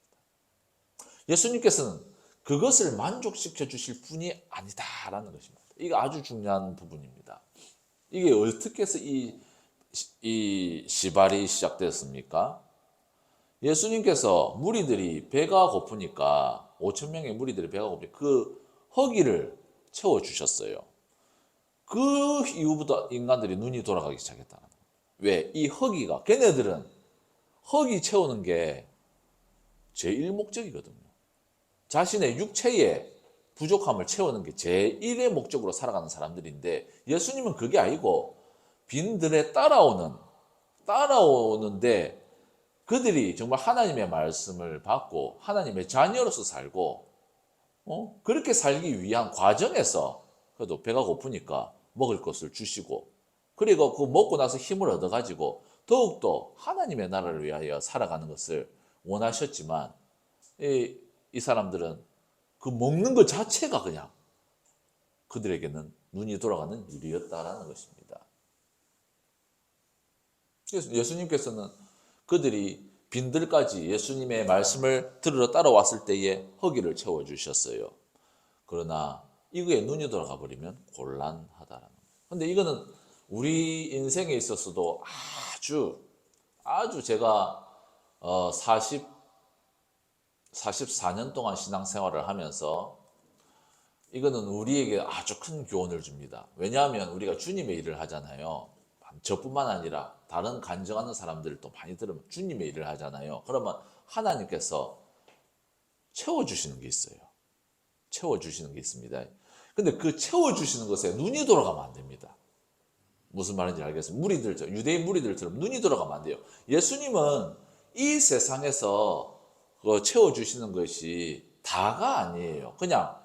예수님께서는 그것을 만족시켜 주실 분이 아니다라는 것입니다. 이게 아주 중요한 부분입니다. 이게 어떻게 해서 이 시발이 시작되었습니까? 예수님께서 무리들이 배가 고프니까 5천 명의 무리들이 배가 고프니까 그 허기를 채워주셨어요. 그 이후부터 인간들이 눈이 돌아가기 시작했다. 왜? 이 허기가 걔네들은 허기 채우는 게 제1 목적이거든요. 자신의 육체의 부족함을 채우는 게 제1의 목적으로 살아가는 사람들인데 예수님은 그게 아니고 빈들에 따라오는데 그들이 정말 하나님의 말씀을 받고 하나님의 자녀로서 살고 그렇게 살기 위한 과정에서 그래도 배가 고프니까 먹을 것을 주시고 그리고 그 먹고 나서 힘을 얻어가지고 더욱더 하나님의 나라를 위하여 살아가는 것을 원하셨지만 이 사람들은 그 먹는 것 자체가 그냥 그들에게는 눈이 돌아가는 일이었다라는 것입니다. 그래서 예수님께서는 그들이 빈들까지 예수님의 말씀을 들으러 따라왔을 때에 허기를 채워주셨어요. 그러나 이거에 눈이 돌아가 버리면 곤란하다라는 거예요. 근데 이거는 우리 인생에 있어서도 아주 제가 44년 동안 신앙생활을 하면서 이거는 우리에게 아주 큰 교훈을 줍니다. 왜냐하면 우리가 주님의 일을 하잖아요. 저뿐만 아니라 다른 간증하는 사람들도 많이 들으면 주님의 일을 하잖아요. 그러면 하나님께서 채워주시는 게 있어요. 채워주시는 게 있습니다. 근데 그 채워주시는 것에 눈이 돌아가면 안 됩니다. 무슨 말인지 알겠습니다. 유대인 무리들처럼 눈이 돌아가면 안 돼요. 예수님은 이 세상에서 채워주시는 것이 다가 아니에요. 그냥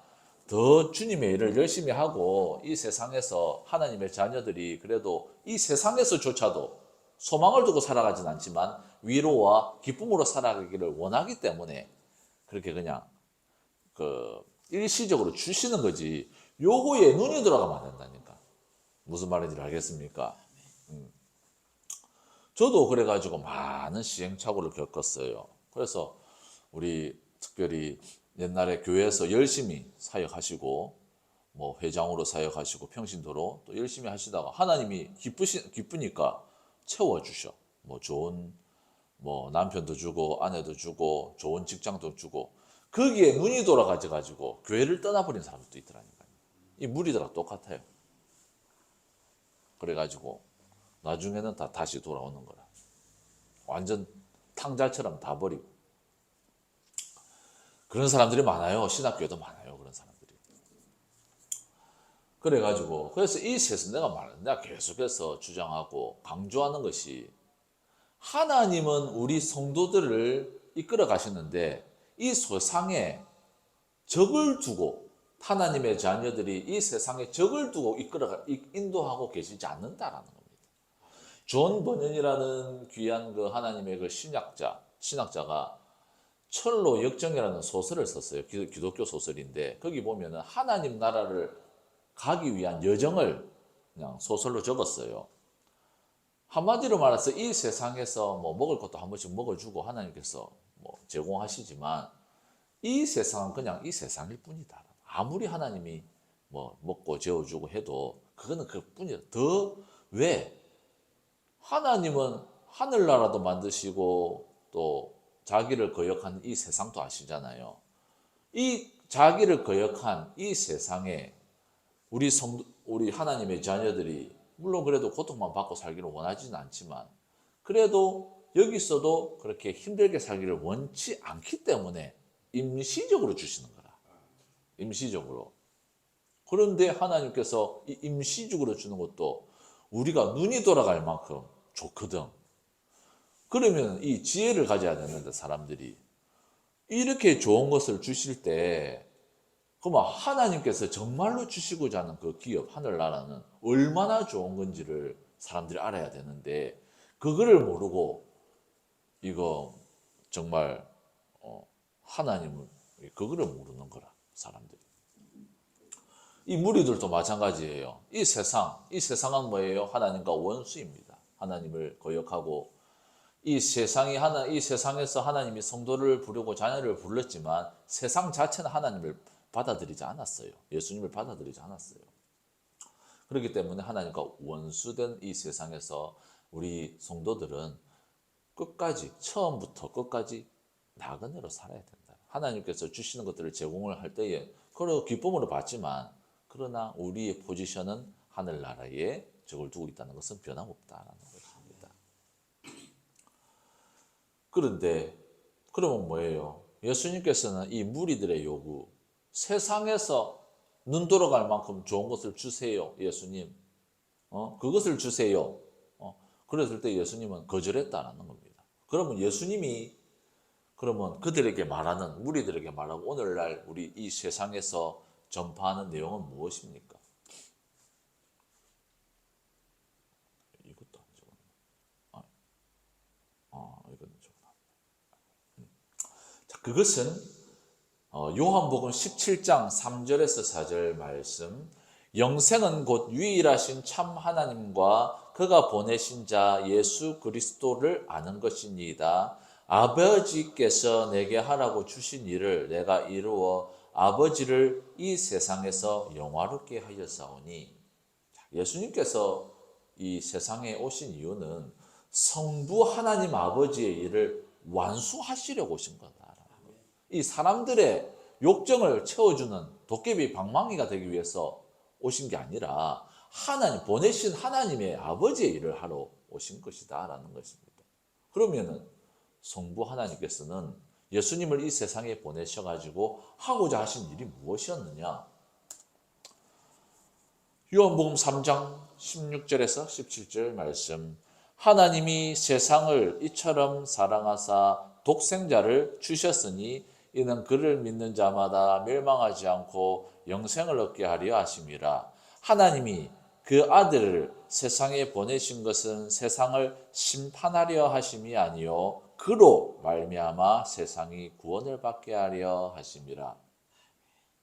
더 주님의 일을 열심히 하고 이 세상에서 하나님의 자녀들이 그래도 이 세상에서조차도 소망을 두고 살아가진 않지만 위로와 기쁨으로 살아가기를 원하기 때문에 그렇게 그냥 일시적으로 주시는 거지. 요거에 눈이 돌아가면 안 된다니까. 무슨 말인지 알겠습니까? 저도 그래가지고 많은 시행착오를 겪었어요. 그래서 우리 특별히 옛날에 교회에서 열심히 사역하시고 뭐 회장으로 사역하시고 평신도로 또 열심히 하시다가 하나님이 기쁘니까 채워주셔. 뭐 좋은 뭐 남편도 주고 아내도 주고 좋은 직장도 주고 거기에 눈이 돌아가지고 교회를 떠나버린 사람들도 있더라니까요. 이 무리들하고 똑같아요. 그래가지고 나중에는 다 다시 돌아오는 거라. 완전 탕자처럼 다 버리고. 그런 사람들이 많아요. 신학교에도 많아요. 그런 사람들이. 그래가지고 그래서 이 세상 내가 계속해서 주장하고 강조하는 것이 하나님은 우리 성도들을 이끌어 가시는데 이 세상에 적을 두고 하나님의 자녀들이 이 세상에 적을 두고 인도하고 계시지 않는다라는 겁니다. 존 버년이라는 귀한 그 하나님의 그 신학자가 철로 역정이라는 소설을 썼어요. 기독교 소설인데 거기 보면은 하나님 나라를 가기 위한 여정을 그냥 소설로 적었어요. 한마디로 말해서 이 세상에서 뭐 먹을 것도 한 번씩 먹어주고 하나님께서 뭐 제공하시지만 이 세상은 그냥 이 세상일 뿐이다. 아무리 하나님이 뭐 먹고 재워주고 해도 그거는 그뿐이다. 더 왜? 하나님은 하늘나라도 만드시고 또 자기를 거역한 이 세상도 아시잖아요. 이 자기를 거역한 이 세상에 우리 하나님의 자녀들이 물론 그래도 고통만 받고 살기를 원하지는 않지만 그래도 여기서도 그렇게 힘들게 살기를 원치 않기 때문에 임시적으로 주시는 거라. 임시적으로. 그런데 하나님께서 이 임시적으로 주는 것도 우리가 눈이 돌아갈 만큼 좋거든. 그러면 이 지혜를 가져야 되는데 사람들이 이렇게 좋은 것을 주실 때 그러면 하나님께서 정말로 주시고자 하는 그 기업 하늘나라는 얼마나 좋은 건지를 사람들이 알아야 되는데 그거를 모르고 이거 정말 하나님을 그거를 모르는 거라 사람들이. 이 무리들도 마찬가지예요. 이 세상은 뭐예요? 하나님과 원수입니다. 하나님을 거역하고 이 세상에서 하나님이 성도를 부르고 자녀를 불렀지만 세상 자체는 하나님을 받아들이지 않았어요. 예수님을 받아들이지 않았어요. 그렇기 때문에 하나님과 원수된 이 세상에서 우리 성도들은 처음부터 끝까지 나그네로 살아야 된다. 하나님께서 주시는 것들을 제공을 할 때에 그걸 기쁨으로 받지만 그러나 우리의 포지션은 하늘나라에 적을 두고 있다는 것은 변함없다라는 것입니다. 그런데 그러면 뭐예요? 예수님께서는 이 무리들의 요구, 세상에서 눈 돌아갈 만큼 좋은 것을 주세요, 예수님. 그것을 주세요. 그랬을 때 예수님은 거절했다는 겁니다. 그러면 예수님이 그들에게 말하는 무리들에게 말하고 오늘날 우리 이 세상에서 전파하는 내용은 무엇입니까? 이것도 안 적었나? 이건 적었나? 자, 그것은 요한복음 17장 3절에서 4절 말씀, 영생은 곧 유일하신 참 하나님과 그가 보내신 자 예수 그리스도를 아는 것이니이다. 아버지께서 내게 하라고 주신 일을 내가 이루어 아버지를 이 세상에서 영화롭게 하였사오니. 예수님께서 이 세상에 오신 이유는 성부 하나님 아버지의 일을 완수하시려고 오신 거다. 이 사람들의 욕정을 채워주는 도깨비 방망이가 되기 위해서 오신 게 아니라 보내신 하나님의 아버지의 일을 하러 오신 것이다라는 것입니다. 그러면은 성부 하나님께서는 예수님을 이 세상에 보내셔가지고 하고자 하신 일이 무엇이었느냐? 요한복음 3장 16절에서 17절 말씀, 하나님이 세상을 이처럼 사랑하사 독생자를 주셨으니 이는 그를 믿는 자마다 멸망하지 않고 영생을 얻게 하려 하심이라. 하나님이 그 아들을 세상에 보내신 것은 세상을 심판하려 하심이 아니요 그로 말미암아 세상이 구원을 받게 하려 하심이라.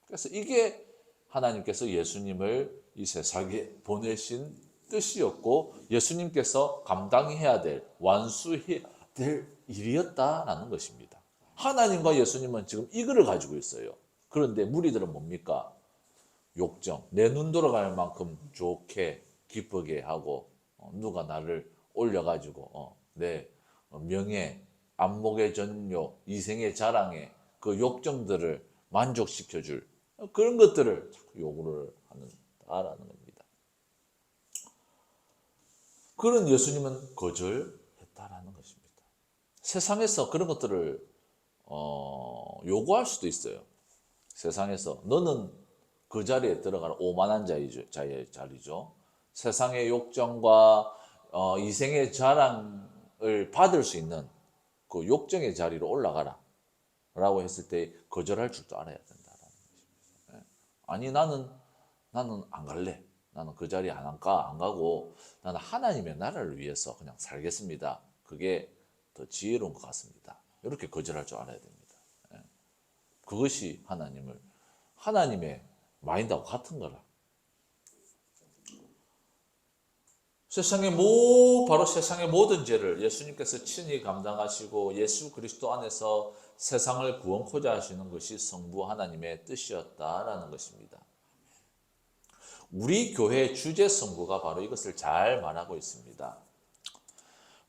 그래서 이게 하나님께서 예수님을 이 세상에 보내신 뜻이었고 예수님께서 감당해야 될 완수해야 될 일이었다라는 것입니다. 하나님과 예수님은 지금 이거를 가지고 있어요. 그런데 무리들은 뭡니까? 욕정, 내 눈 돌아갈 만큼 좋게 기쁘게 하고 누가 나를 올려가지고 내 명예, 안목의 전요, 이생의 자랑에 그 욕정들을 만족시켜줄 그런 것들을 자꾸 요구를 한다라는 겁니다. 그런 예수님은 거절했다라는 것입니다. 세상에서 그런 것들을 요구할 수도 있어요. 세상에서 너는 그 자리에 들어가는 오만한 자리죠. 세상의 욕정과 이생의 자랑을 받을 수 있는 그 욕정의 자리로 올라가라 라고 했을 때 거절할 줄도 알아야 된다라는 것입니다. 아니 나는 안 갈래. 나는 그 자리에 안 가고 나는 하나님의 나라를 위해서 그냥 살겠습니다. 그게 더 지혜로운 것 같습니다. 이렇게 거절할 줄 알아야 됩니다. 그것이 하나님의 마인드하고 같은 거라. 바로 세상의 모든 죄를 예수님께서 친히 감당하시고 예수 그리스도 안에서 세상을 구원코자 하시는 것이 성부 하나님의 뜻이었다라는 것입니다. 우리 교회의 주제 성부가 바로 이것을 잘 말하고 있습니다.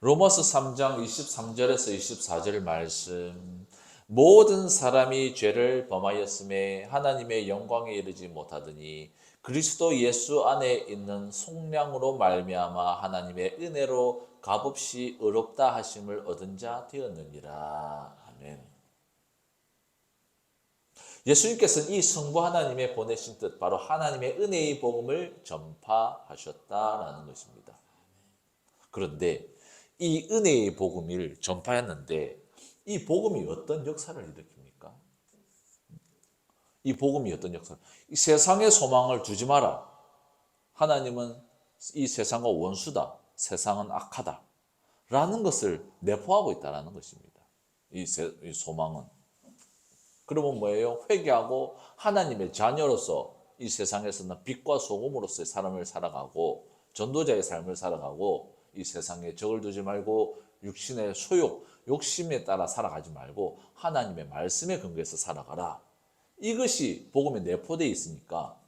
로마서 3장 23절에서 24절 말씀, 모든 사람이 죄를 범하였음에 하나님의 영광에 이르지 못하더니 그리스도 예수 안에 있는 속량으로 말미암아 하나님의 은혜로 값없이 의롭다 하심을 얻은 자 되었느니라. 아멘. 예수님께서는 이 성부 하나님의 보내신 뜻, 바로 하나님의 은혜의 복음을 전파하셨다라는 것입니다. 그런데 이 은혜의 복음을 전파했는데 이 복음이 어떤 역사를 일으킵니까? 이 복음이 어떤 역사를? 이 세상의 소망을 두지 마라. 하나님은 이 세상과 원수다. 세상은 악하다. 라는 것을 내포하고 있다는 것입니다. 이 소망은. 그러면 뭐예요? 회개하고 하나님의 자녀로서 이 세상에서는 빛과 소금으로서의 삶을 살아가고 전도자의 삶을 살아가고 이 세상에 적을 두지 말고 육신의 욕심에 따라 살아가지 말고 하나님의 말씀에 근거해서 살아가라. 이것이 복음에 내포되어 있으니까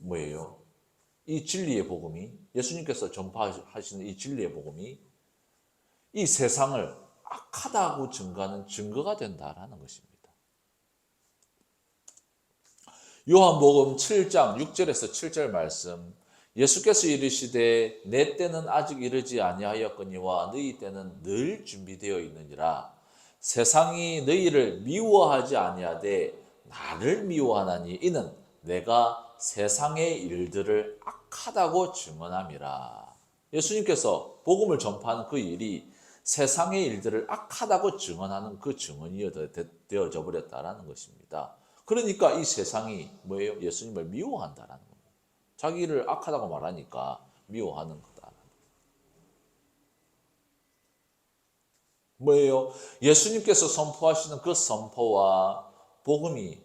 뭐예요? 이 진리의 복음이 예수님께서 전파하시는 이 진리의 복음이 이 세상을 악하다고 증거하는 증거가 된다라는 것입니다. 요한복음 7장 6절에서 7절 말씀, 예수께서 이르시되 내 때는 아직 이르지 아니하였거니와 너희 때는 늘 준비되어 있느니라. 세상이 너희를 미워하지 아니하되 나를 미워하나니 이는 내가 세상의 일들을 악하다고 증언함이라. 예수님께서 복음을 전파하는 그 일이 세상의 일들을 악하다고 증언하는 그 증언이 되어져 버렸다라는 것입니다. 그러니까 이 세상이 뭐예요? 예수님을 미워한다라는 겁니다. 자기를 악하다고 말하니까 미워하는 거다. 뭐예요? 예수님께서 선포하시는 그 선포와 복음이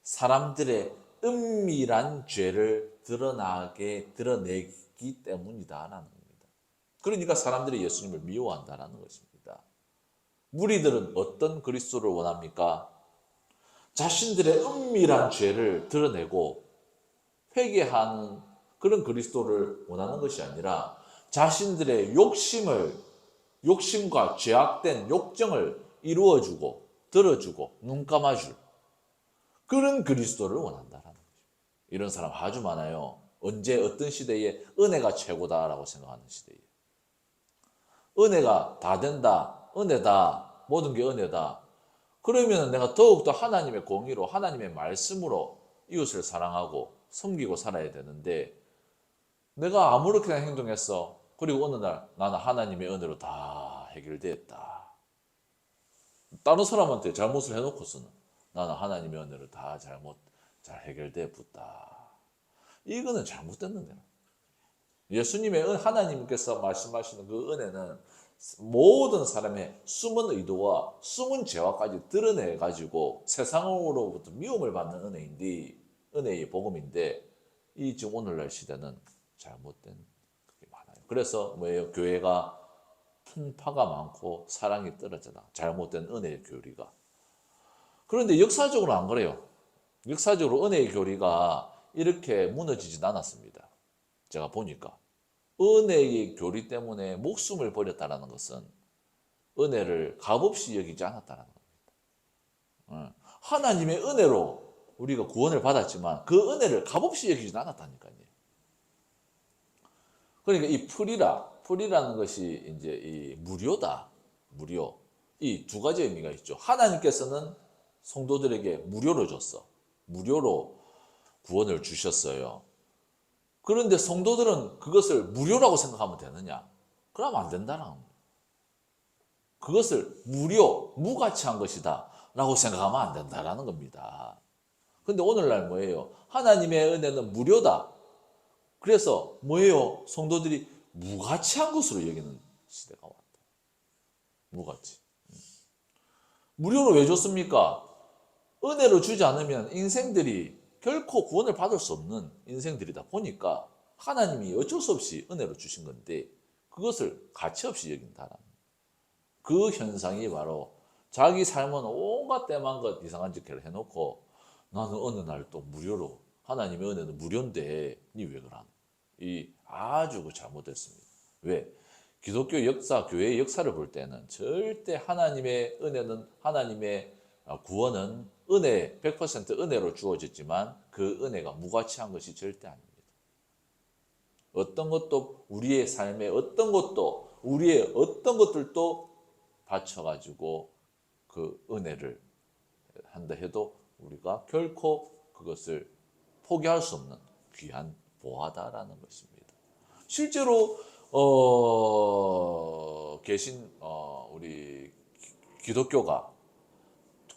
사람들의 은밀한 죄를 드러내기 때문이다라는 겁니다. 그러니까 사람들이 예수님을 미워한다라는 것입니다. 무리들은 어떤 그리스도를 원합니까? 자신들의 은밀한 죄를 드러내고 회개하는 그런 그리스도를 원하는 것이 아니라 자신들의 욕심과 죄악된 욕정을 이루어주고 들어주고 눈 감아줄 그런 그리스도를 원한다라는 거죠. 이런 사람 아주 많아요. 언제 어떤 시대에 은혜가 최고다라고 생각하는 시대에 은혜가 다 된다, 은혜다, 모든 게 은혜다. 그러면 내가 더욱더 하나님의 공의로 하나님의 말씀으로 이웃을 사랑하고 섬기고 살아야 되는데 내가 아무렇게나 행동했어. 그리고 어느 날 나는 하나님의 은혜로 다 해결됐다. 다른 사람한테 잘못을 해놓고서는 나는 하나님의 은혜로 다 잘 해결돼 붙다. 이거는 잘못된 은혜라. 예수님의 하나님께서 말씀하시는 그 은혜는 모든 사람의 숨은 의도와 숨은 죄와까지 드러내 가지고 세상으로부터 미움을 받는 은혜의 복음인데, 이 지금 오늘날 시대는 잘못된 그게 많아요. 그래서 뭐예요? 교회가 풍파가 많고 사랑이 떨어져나, 잘못된 은혜의 교리가. 그런데 역사적으로 안 그래요. 역사적으로 은혜의 교리가 이렇게 무너지진 않았습니다. 제가 보니까 은혜의 교리 때문에 목숨을 버렸다는 것은 은혜를 값없이 여기지 않았다는 겁니다. 하나님의 은혜로 우리가 구원을 받았지만 그 은혜를 값없이 여기지 않았다니까요. 그러니까 이 풀이라는 것이 이제 이 무료다, 무료. 이 두 가지 의미가 있죠. 하나님께서는 성도들에게 무료로 줬어. 무료로 구원을 주셨어요. 그런데 성도들은 그것을 무료라고 생각하면 되느냐? 그러면 안 된다는 겁니다. 그것을 무가치한 것이다 라고 생각하면 안 된다는 겁니다. 근데 오늘날 뭐예요? 하나님의 은혜는 무료다. 그래서 뭐예요? 성도들이 무가치한 것으로 여기는 시대가 왔다. 무가치. 무료로 왜 줬습니까? 은혜로 주지 않으면 인생들이 결코 구원을 받을 수 없는 인생들이다 보니까 하나님이 어쩔 수 없이 은혜로 주신 건데, 그것을 가치 없이 여긴다라는 그 현상이 바로 자기 삶은 온갖 때만 것 이상한 짓을 해놓고 나는 어느 날 또 무료로, 하나님의 은혜는 무료인데 니 왜 그러나? 이 아주 잘못됐습니다. 왜? 기독교 역사, 교회의 역사를 볼 때는 절대 하나님의 은혜는, 하나님의 구원은 100% 은혜로 주어졌지만 그 은혜가 무가치한 것이 절대 아닙니다. 어떤 것도 우리의 삶에 우리의 어떤 것들도 바쳐가지고 그 은혜를 한다 해도 우리가 결코 그것을 포기할 수 없는 귀한 보화다라는 것입니다. 실제로 계신 우리 기독교가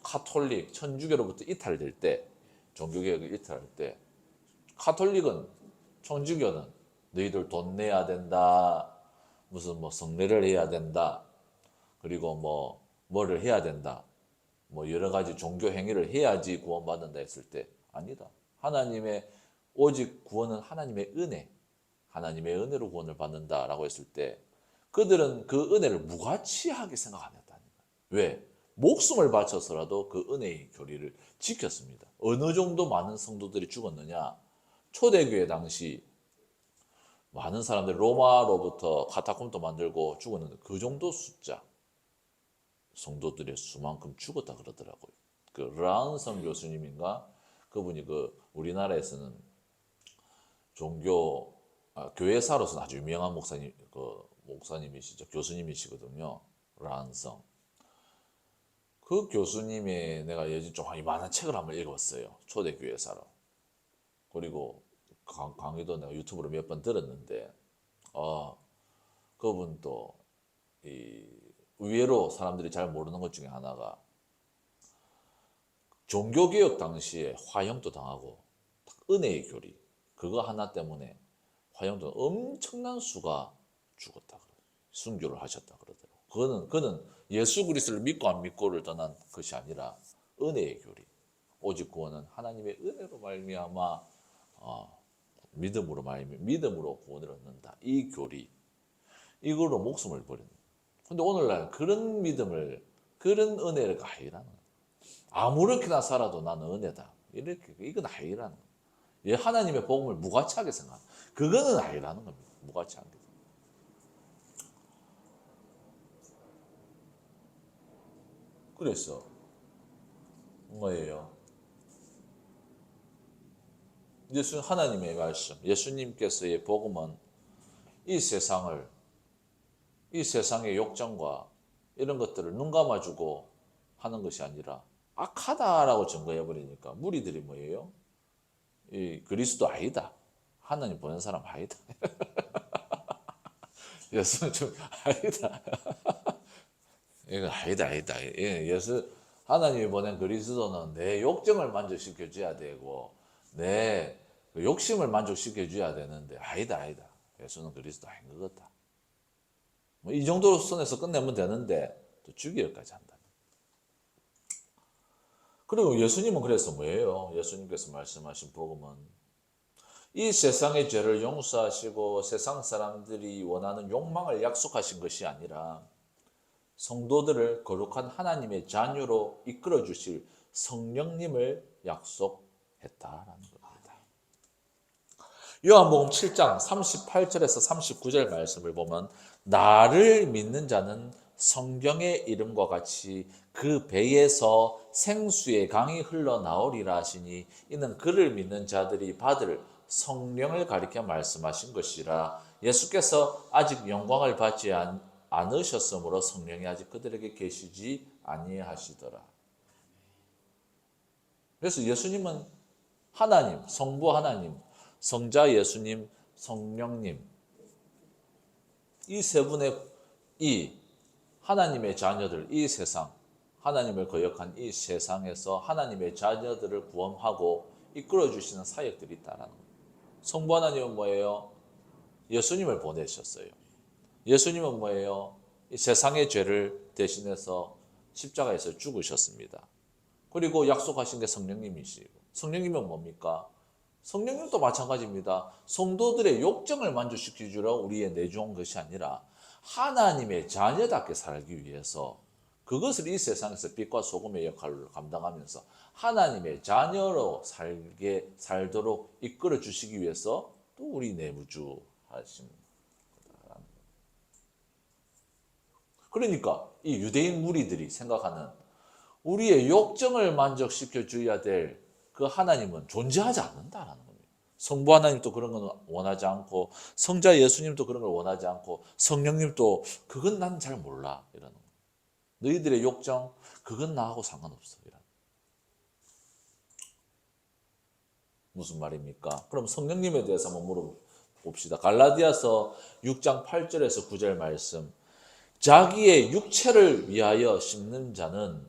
카톨릭, 천주교로부터 이탈될 때, 종교개혁을 이탈할 때, 카톨릭은, 천주교는 너희들 돈 내야 된다, 무슨 뭐 성례를 해야 된다, 그리고 뭐를 해야 된다, 뭐 여러 가지 종교 행위를 해야지 구원받는다 했을 때, 아니다. 오직 구원은 하나님의 은혜, 하나님의 은혜로 구원을 받는다라고 했을 때 그들은 그 은혜를 무가치하게 생각 안 했다는 거예요. 왜? 목숨을 바쳐서라도 그 은혜의 교리를 지켰습니다. 어느 정도 많은 성도들이 죽었느냐? 초대교회 당시 많은 사람들이 로마로부터 카타콤도 만들고 죽었는데 그 정도 숫자 성도들의 수만큼 죽었다 그러더라고요. 그 르안성 교수님인가? 그분이 우리나라에서는 교회사로서는 아주 유명한 목사님이시죠. 교수님이시거든요. 르안성. 그 교수님의 내가 예전 좀 많은 책을 한번 읽어봤어요. 초대교회사로. 그리고 강의도 내가 유튜브로 몇 번 들었는데, 그분도 의외로 사람들이 잘 모르는 것 중에 하나가 종교개혁 당시에 화형도 당하고 은혜의 교리, 그거 하나 때문에 화형도 엄청난 수가 죽었다 그래요. 순교를 하셨다 그러더라고요. 그는 예수 그리스도를 믿고 안 믿고를 떠난 것이 아니라 은혜의 교리. 오직 구원은 하나님의 은혜로 말미암아 믿음으로 구원을 얻는다. 이 교리. 이걸로 목숨을 버리는. 근데 오늘날 그런 믿음을, 그런 은혜를 아니라는 거예요. 아무렇게나 살아도 나는 은혜다. 이건 아니라는 거예요. 예, 하나님의 복음을 무가치하게 생각하는. 그거는 아니라는 겁니다. 무가치한 게. 그래서 뭐예요? 하나님의 말씀, 예수님께서의 복음은 이 세상의 욕정과 이런 것들을 눈 감아주고 하는 것이 아니라 악하다라고 증거해버리니까 무리들이 뭐예요? 이 그리스도 아니다. 하나님 보낸 사람 아니다. 예수는 좀 아니다. 이거 아니다. 하나님이 보낸 그리스도는 내 욕정을 만족시켜줘야 되고, 내 욕심을 만족시켜 줘야 되는데 아니다. 예수는 그리스도 아닌 것 같다. 뭐 이 정도 선에서 끝내면 되는데 또 주기까지 한다. 그리고 예수님은 그래서 뭐예요? 예수님께서 말씀하신 복음은 이 세상의 죄를 용서하시고 세상 사람들이 원하는 욕망을 약속하신 것이 아니라 성도들을 거룩한 하나님의 자녀로 이끌어 주실 성령님을 약속했다라는 겁니다. 요한복음 7장 38절에서 39절 말씀을 보면 나를 믿는 자는 성경의 이름과 같이 그 배에서 생수의 강이 흘러나오리라 하시니 이는 그를 믿는 자들이 받을 성령을 가리켜 말씀하신 것이라. 예수께서 아직 영광을 받지 않으셨으므로 성령이 아직 그들에게 계시지 아니하시더라. 그래서 예수님은 하나님, 성부 하나님, 성자 예수님, 성령님 이 세 분의 이 하나님의 자녀들, 이 세상, 하나님을 거역한 이 세상에서 하나님의 자녀들을 구원하고 이끌어 주시는 사역들이 있다라는 거예요. 성부 하나님은 뭐예요? 예수님을 보내셨어요. 예수님은 뭐예요? 이 세상의 죄를 대신해서 십자가에서 죽으셨습니다. 그리고 약속하신 게 성령님이시고, 성령님은 뭡니까? 성령님도 마찬가지입니다. 성도들의 욕정을 만족시켜 주려 우리의 내주온 것이 아니라 하나님의 자녀답게 살기 위해서 그것을 이 세상에서 빛과 소금의 역할을 감당하면서 하나님의 자녀로 살도록 이끌어 주시기 위해서 또 우리 내무주 하십니다. 그러니까 이 유대인 무리들이 생각하는 우리의 욕정을 만족시켜 줘야 될 그 하나님은 존재하지 않는다라는 겁니다. 성부 하나님도 그런 건 원하지 않고 성자 예수님도 그런 걸 원하지 않고 성령님도 그건 난 잘 몰라 이러는 거예요. 너희들의 욕정 그건 나하고 상관없어 이러는. 무슨 말입니까? 그럼 성령님에 대해서 한번 물어봅시다. 갈라디아서 6장 8절에서 9절 말씀. 자기의 육체를 위하여 심는 자는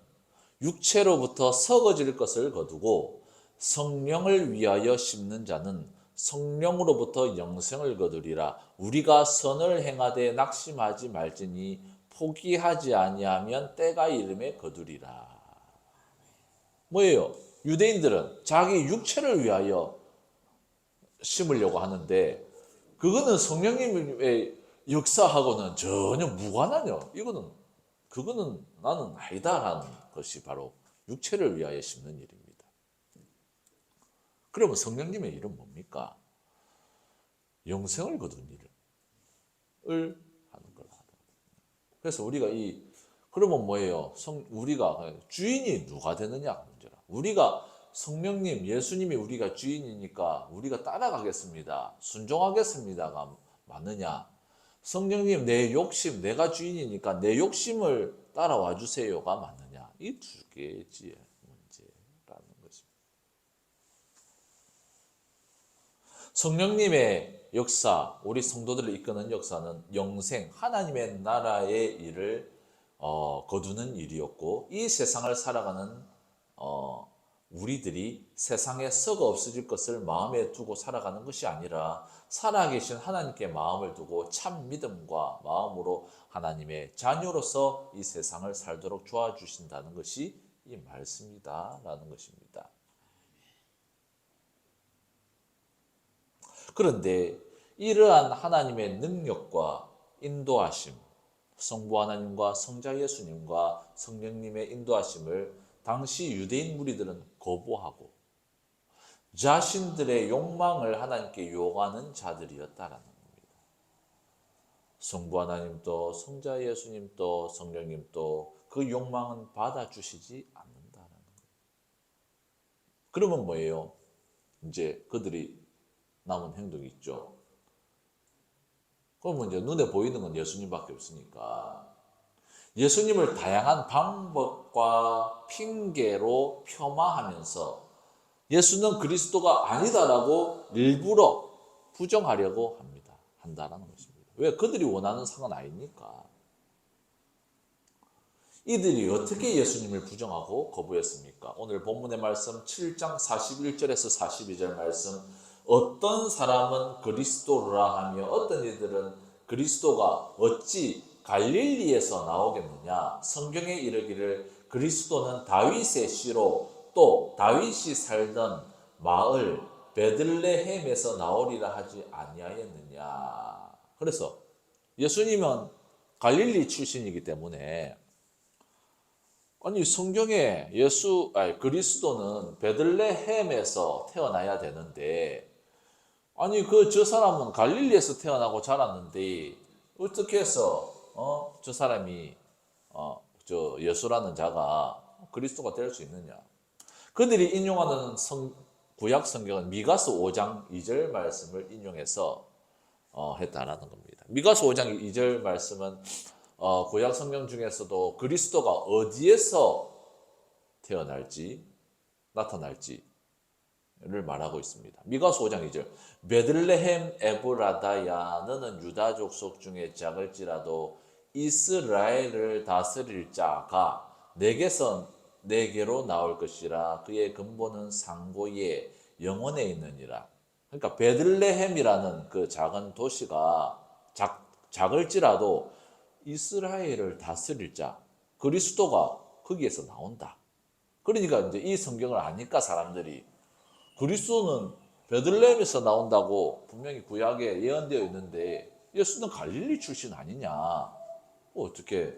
육체로부터 썩어질 것을 거두고 성령을 위하여 심는 자는 성령으로부터 영생을 거두리라. 우리가 선을 행하되 낙심하지 말지니 포기하지 아니하면 때가 이름에 거두리라. 뭐예요? 유대인들은 자기 육체를 위하여 심으려고 하는데 그거는 성령님의 역사하고는 전혀 무관하냐. 그거는 나는 아니다라는 것이 바로 육체를 위하여 심는 일입니다. 그러면 성령님의 일은 뭡니까? 영생을 거둔 일을 하는 거라. 그래서 우리가 그러면 뭐예요? 우리가 주인이 누가 되느냐 문제라. 우리가 성령님, 예수님이 우리가 주인이니까 우리가 따라가겠습니다. 순종하겠습니다가 맞느냐? 성령님 내 욕심, 내가 주인이니까 내 욕심을 따라와 주세요가 맞느냐? 이 두 개의 문제라는 것입니다. 성령님의 역사, 우리 성도들을 이끄는 역사는 영생, 하나님의 나라의 일을 거두는 일이었고 이 세상을 살아가는 우리들이 세상에 썩어 없어질 것을 마음에 두고 살아가는 것이 아니라 살아계신 하나님께 마음을 두고 참 믿음과 마음으로 하나님의 자녀로서 이 세상을 살도록 도와주신다는 것이 이 말씀이다라는 것입니다. 그런데 이러한 하나님의 능력과 인도하심, 성부 하나님과 성자 예수님과 성령님의 인도하심을 당시 유대인 무리들은 거부하고 자신들의 욕망을 하나님께 요구하는 자들이었다라는 겁니다. 성부 하나님도 성자 예수님도 성령님도 그 욕망은 받아주시지 않는다라는 거예요. 그러면 뭐예요? 이제 그들이 남은 행동이 있죠. 그러면 이제 눈에 보이는 건 예수님밖에 없으니까 예수님을 다양한 방법과 핑계로 폄하하면서 예수는 그리스도가 아니다라고 일부러 부정하려고 한다라는 것입니다. 왜? 그들이 원하는 상은 아니니까. 이들이 어떻게 예수님을 부정하고 거부했습니까? 오늘 본문의 말씀 7장 41절에서 42절 말씀. 어떤 사람은 그리스도라 하며 어떤 이들은 그리스도가 어찌 갈릴리에서 나오겠느냐. 성경에 이르기를 그리스도는 다윗의 씨로 또 다윗이 살던 마을 베들레헴에서 나오리라 하지 아니하였느냐. 그래서 예수님은 갈릴리 출신이기 때문에 아니 성경에 그리스도는 베들레헴에서 태어나야 되는데 아니 저 사람은 갈릴리에서 태어나고 자랐는데 어떻게 해서 저 사람이 저 예수라는 자가 그리스도가 될 수 있느냐? 그들이 인용하는 구약 성경은 미가서 5장 2절 말씀을 인용해서 했다라는 겁니다. 미가서 5장 2절 말씀은 구약 성경 중에서도 그리스도가 어디에서 태어날지 나타날지를 말하고 있습니다. 미가서 5장 2절 베들레헴 에브라다야 너는 유다 족속 중에 작을지라도 이스라엘을 다스릴 자가 내게로 나올 것이라 그의 근본은 상고에 영원에 있느니라. 그러니까 베들레헴이라는 그 작은 도시가 작을지라도 이스라엘을 다스릴 자 그리스도가 거기에서 나온다. 그러니까 이제 이 성경을 아니까 사람들이 그리스도는 베들레헴에서 나온다고 분명히 구약에 예언되어 있는데 예수는 갈릴리 출신 아니냐? 어떻게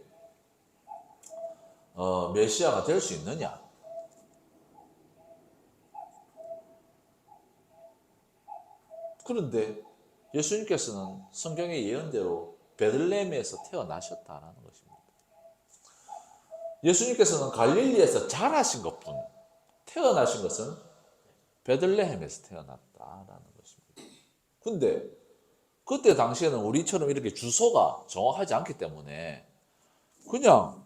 메시아가 될 수 있느냐? 그런데 예수님께서는 성경의 예언대로 베들레헴에서 태어나셨다라는 것입니다. 예수님께서는 갈릴리에서 자라신 것뿐, 태어나신 것은 베들레헴에서 태어났다라는 것입니다. 근데 그때 당시에는 우리처럼 이렇게 주소가 정확하지 않기 때문에 그냥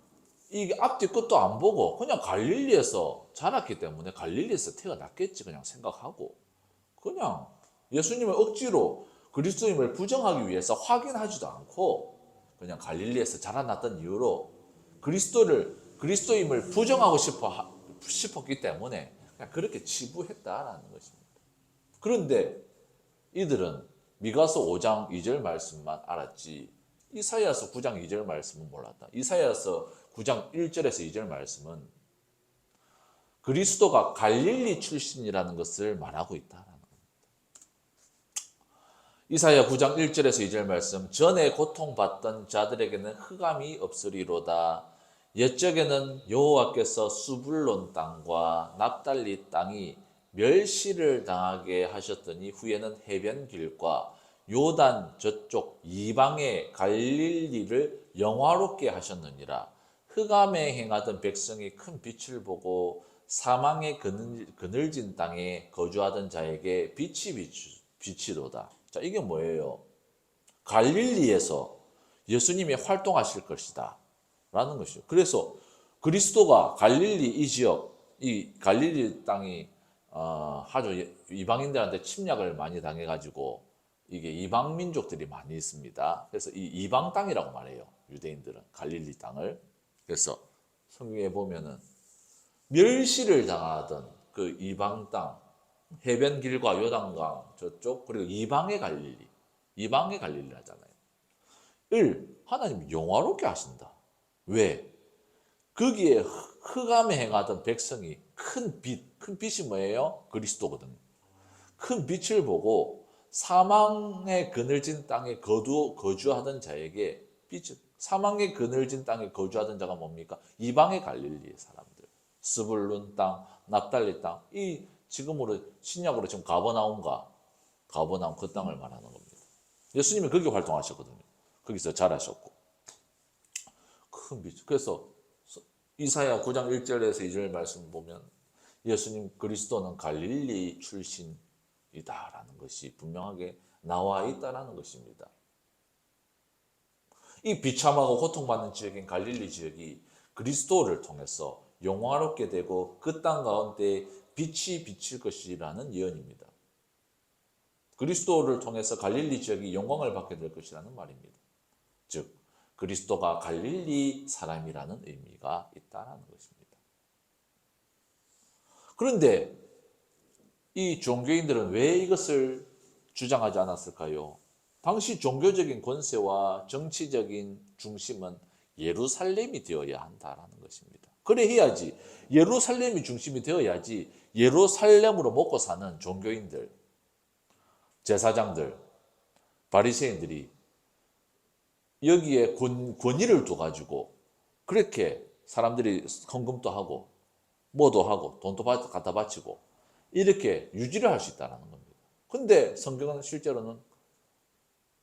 이게 앞뒤 끝도 안 보고 그냥 갈릴리에서 자랐기 때문에 갈릴리에서 태어났겠지 그냥 생각하고 그냥 예수님을 억지로 그리스도임을 부정하기 위해서 확인하지도 않고 그냥 갈릴리에서 자라났던 이유로 그리스도임을 부정하고 싶었기 때문에 그냥 그렇게 치부했다라는 것입니다. 그런데 이들은 미가서 5장 2절 말씀만 알았지 이사야서 9장 2절 말씀은 몰랐다. 이사야서 9장 1절에서 2절 말씀은 그리스도가 갈릴리 출신이라는 것을 말하고 있다라는 겁니다. 이사야 9장 1절에서 2절 말씀 전에 고통받던 자들에게는 흑암이 없으리로다. 옛적에는 여호와께서 수불론 땅과 납달리 땅이 멸시를 당하게 하셨더니 후에는 해변 길과 요단 저쪽 이방의 갈릴리를 영화롭게 하셨느니라. 흑암에 행하던 백성이 큰 빛을 보고 사망의 그늘진 땅에 거주하던 자에게 빛이 비치도다. 자, 이게 뭐예요? 갈릴리에서 예수님이 활동하실 것이다 라는 것이죠. 그래서 그리스도가 갈릴리 이 지역, 이 갈릴리 땅이 아주 이방인들한테 침략을 많이 당해가지고 이게 이방 민족들이 많이 있습니다. 그래서 이 이방 땅이라고 말해요. 유대인들은 갈릴리 땅을. 그래서 성경에 보면은 멸시를 당하던 그 이방 땅, 해변 길과 요단강 저쪽 그리고 이방의 갈릴리 하잖아요. 하나님이 영화롭게 하신다. 왜? 거기에 흑암에 행하던 백성이 큰 빛이 뭐예요? 그리스도거든요. 큰 빛을 보고 사망의 그늘진 땅에 거주하던 자에게 사망의 그늘진 땅에 거주하던 자가 뭡니까? 이방의 갈릴리의 사람들. 스불룬 땅, 납달리 땅. 이 지금으로 신약으로 지금 가버나움 그 땅을 말하는 겁니다. 예수님이 거기 활동하셨거든요. 거기서 자라셨고. 큰 빛. 그래서 이사야 9장 1절에서 2절 말씀 보면 예수님 그리스도는 갈릴리 출신이다라는 것이 분명하게 나와 있다라는 것입니다. 이 비참하고 고통받는 지역인 갈릴리 지역이 그리스도를 통해서 영화롭게 되고 그 땅 가운데 빛이 비칠 것이라는 예언입니다. 그리스도를 통해서 갈릴리 지역이 영광을 받게 될 것이라는 말입니다. 즉 그리스도가 갈릴리 사람이라는 의미가 있다는 것입니다. 그런데 이 종교인들은 왜 이것을 주장하지 않았을까요? 당시 종교적인 권세와 정치적인 중심은 예루살렘이 되어야 한다라는 것입니다. 그래 해야지, 예루살렘이 중심이 되어야지 예루살렘으로 먹고 사는 종교인들, 제사장들, 바리새인들이 여기에 권위를 둬가지고 그렇게 사람들이 헌금도 하고 뭐도 하고 돈도 갖다 바치고 이렇게 유지를 할 수 있다는 겁니다. 근데 성경은 실제로는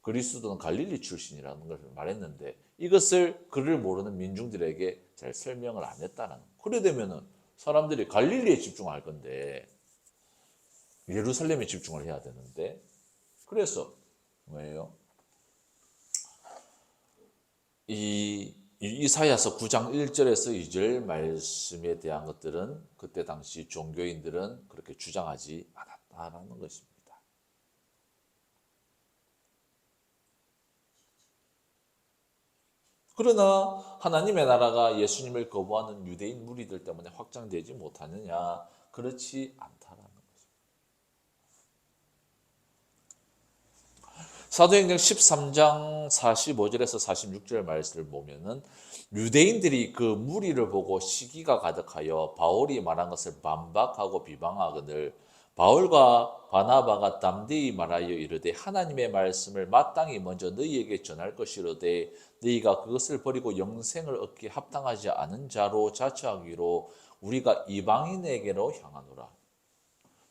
그리스도는 갈릴리 출신이라는 것을 말했는데 이것을 그를 모르는 민중들에게 잘 설명을 안 했다는 거예요. 그래 되면은 사람들이 갈릴리에 집중할 건데 예루살렘에 집중을 해야 되는데 그래서 뭐예요? 이 이사야서 9장 1절에서 2절 말씀에 대한 것들은 그때 당시 종교인들은 그렇게 주장하지 않았다라는 것입니다. 그러나 하나님의 나라가 예수님을 거부하는 유대인 무리들 때문에 확장되지 못하느냐? 그렇지 않다라는 것입니다. 사도행전 13장 45절에서 46절 말씀을 보면은 유대인들이 그 무리를 보고 시기가 가득하여 바울이 말한 것을 반박하고 비방하거늘 바울과 바나바가 담대히 말하여 이르되 하나님의 말씀을 마땅히 먼저 너희에게 전할 것이로되 너희가 그것을 버리고 영생을 얻기 합당하지 않은 자로 자처하기로 우리가 이방인에게로 향하노라.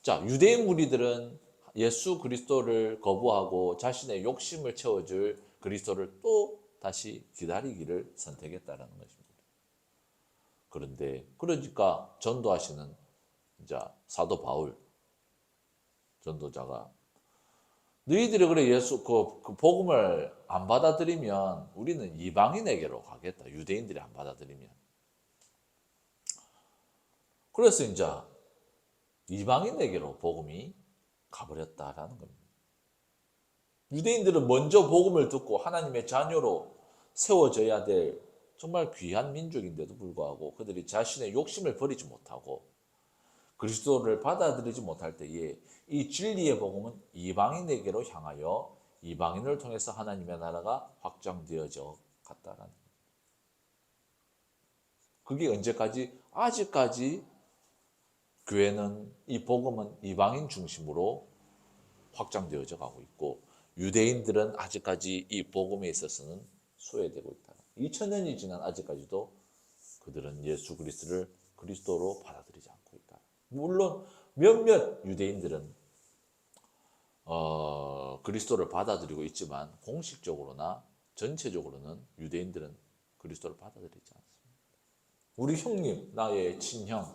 자, 유대인 무리들은 예수 그리스도를 거부하고 자신의 욕심을 채워줄 그리스도를 또 다시 기다리기를 선택했다는 것입니다. 그런데 그러니까 전도하시는 이제 사도 바울 전도자가 너희들이 그래 예수 그 복음을 안 받아들이면 우리는 이방인에게로 가겠다. 유대인들이 안 받아들이면. 그래서 이제 이방인에게로 복음이 가버렸다라는 겁니다. 유대인들은 먼저 복음을 듣고 하나님의 자녀로 세워져야 될 정말 귀한 민족인데도 불구하고 그들이 자신의 욕심을 버리지 못하고 그리스도를 받아들이지 못할 때에 이 진리의 복음은 이방인에게로 향하여 이방인을 통해서 하나님의 나라가 확장되어져 갔다라는 겁니다. 그게 언제까지? 아직까지 교회는 이 복음은 이방인 중심으로 확장되어져 가고 있고 유대인들은 아직까지 이 복음에 있어서는 소외되고 있다. 2000년이 지난 아직까지도 그들은 예수 그리스도를 그리스도로 받아들이지 않고 있다. 물론 몇몇 유대인들은 그리스도를 받아들이고 있지만 공식적으로나 전체적으로는 유대인들은 그리스도를 받아들이지 않습니다. 우리 형님, 나의 친형은